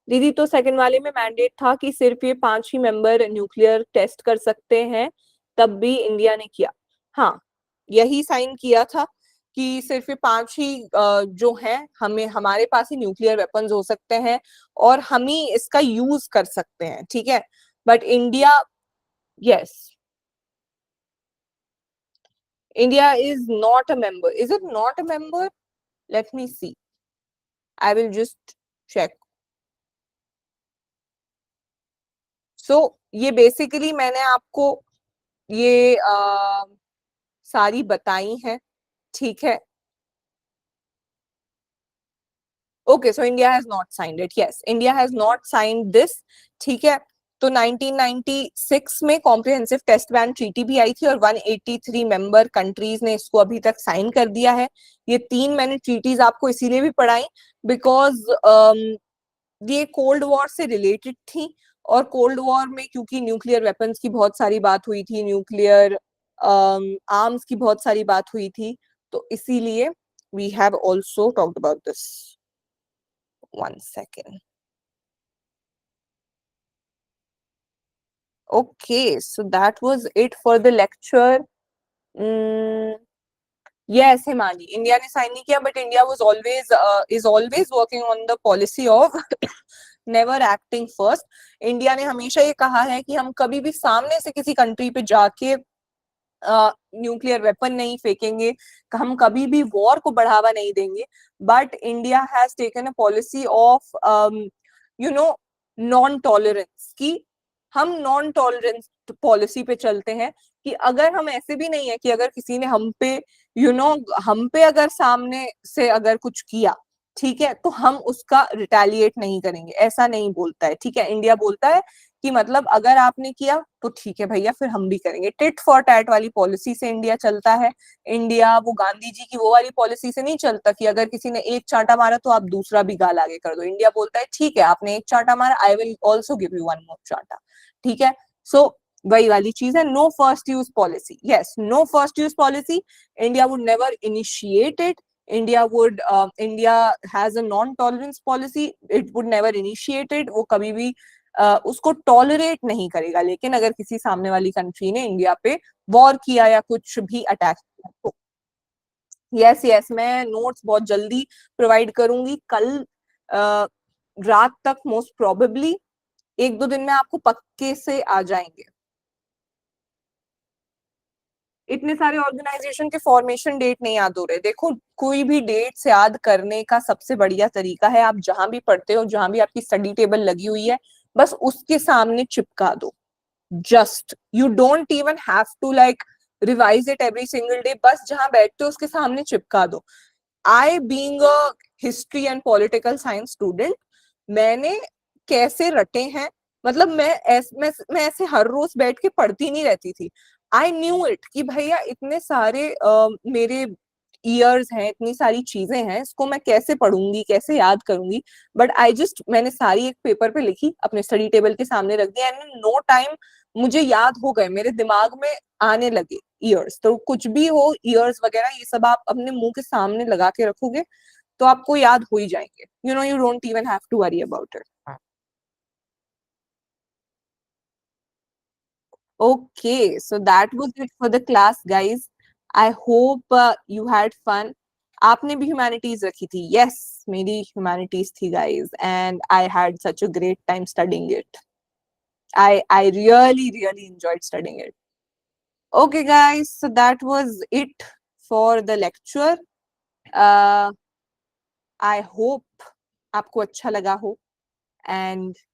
[SPEAKER 1] दीदी तो सेकंड वाले में मैंडेट था कि सिर्फ ये 5 ही मेंबर न्यूक्लियर टेस्ट कर सकते हैं, तब भी इंडिया ने किया। हाँ, यही साइन किया था कि सिर्फ ये 5 ही जो हैं, हमें हमारे पास ही न्यूक्लियर वेपन्स हो सकते हैं और हम ही इसका यूज कर सकते हैं, ठीक है। But India, yes, India is not a member. Is it not a member? Let me see, I will just check. So ये बेसिकली मैंने आपको ये सारी बताई हैं, ठीक है। Okay, so India has not signed it, yes, India has not signed this, ठीक है। तो 1996 में कॉम्प्रिहेंसिव टेस्ट बैन ट्रीटी भी आई थी और 183 मेंबर कंट्रीज ने इसको अभी तक साइन कर दिया है। ये 3 मैंने ट्रीटीज आपको इसीलिए भी पढ़ाई बिकॉज ये कोल्ड वॉर से रिलेटेड थी, और कोल्ड वॉर में क्योंकि न्यूक्लियर वेपन्स की बहुत सारी बात हुई थी, न्यूक्लियर आर्म्स की बहुत सारी बात हुई थी, तो इसीलिए we have also talked about this. One second. Okay, so that was it for the lecture. Mm, yes, Himani, India ने साइन नहीं किया, but India was always is always working on the policy of never acting first. India ने हमेशा ये कहा है कि हम कभी भी सामने से किसी कंट्री पे जाके न्यूक्लियर वेपन नहीं फेंकेंगे, हम कभी भी वॉर को बढ़ावा नहीं देंगे। But India has taken a policy of you know non tolerance, की हम नॉन टॉलरेंस पॉलिसी पे चलते हैं, कि अगर हम ऐसे भी नहीं है कि अगर किसी ने हम पे हम पे अगर सामने से अगर कुछ किया, ठीक है, तो हम उसका रिटेलिएट नहीं करेंगे, ऐसा नहीं बोलता है, ठीक है। इंडिया बोलता है कि मतलब अगर आपने किया तो ठीक है भैया, फिर हम भी करेंगे। टिट फॉर टैट वाली पॉलिसी से इंडिया चलता है। इंडिया वो गांधी जी की वो वाली पॉलिसी से नहीं चलता कि अगर किसी ने एक चांटा मारा तो आप दूसरा भी गाल आगे कर दो। इंडिया बोलता है ठीक है, आपने एक चांटा मारा, I will also give you one more चांटा, ठीक है। सो वही वाली चीज है, no first use policy, yes, no first use policy. India would never initiate it, India has a non tolerance policy, it would never initiated, वो कभी भी उसको टॉलरेट नहीं करेगा। लेकिन अगर किसी सामने वाली कंट्री ने इंडिया पे वॉर किया या कुछ भी अटैक किया तो यस, यस, मैं नोट्स बहुत जल्दी प्रोवाइड करूंगी कल रात तक, मोस्ट प्रोबेबली 1-2 दिन में आपको पक्के से आ जाएंगे। इतने सारे ऑर्गेनाइजेशन के फॉर्मेशन डेट नहीं याद हो रहे। देखो, कोई भी डेट्स याद करने का सबसे बढ़िया तरीका है, आप जहां भी पढ़ते हो, जहां भी आपकी स्टडी टेबल लगी हुई है, बस उसके सामने चिपका दो। Just you don't even have to like revise it every single day, बस जहां बैठते हो उसके सामने चिपका दो। I being a history and political science student, मैंने कैसे रटे हैं, मतलब मैं ऐसे हर रोज बैठ के पढ़ती नहीं रहती थी। आई न्यू इट कि भैया इतने सारे मेरे ईयर्स हैं, इतनी सारी चीजें हैं, इसको मैं कैसे पढ़ूंगी, कैसे याद करूंगी। बट आई जस्ट मैंने सारी एक पेपर पे लिखी, अपने स्टडी टेबल के सामने रख दिया, एंड नो टाइम मुझे याद हो गए, मेरे दिमाग में आने लगे ईयर्स। तो कुछ भी हो, ईयर्स वगैरह ये सब आप अपने मुंह के सामने लगा के रखोगे तो आपको याद हो ही जाएंगे। You don't even have to worry about it. Okay, so that was it for the class, guys. I hope you had fun. आपने भी ह्यूमैनिटीज रखी थी? Yes, मेरी ह्यूमैनिटीज थी, guys, and I had such a great time studying it. I really enjoyed studying it. Okay, guys, so that was it for the lecture. I hope आपको अच्छा लगा हो, and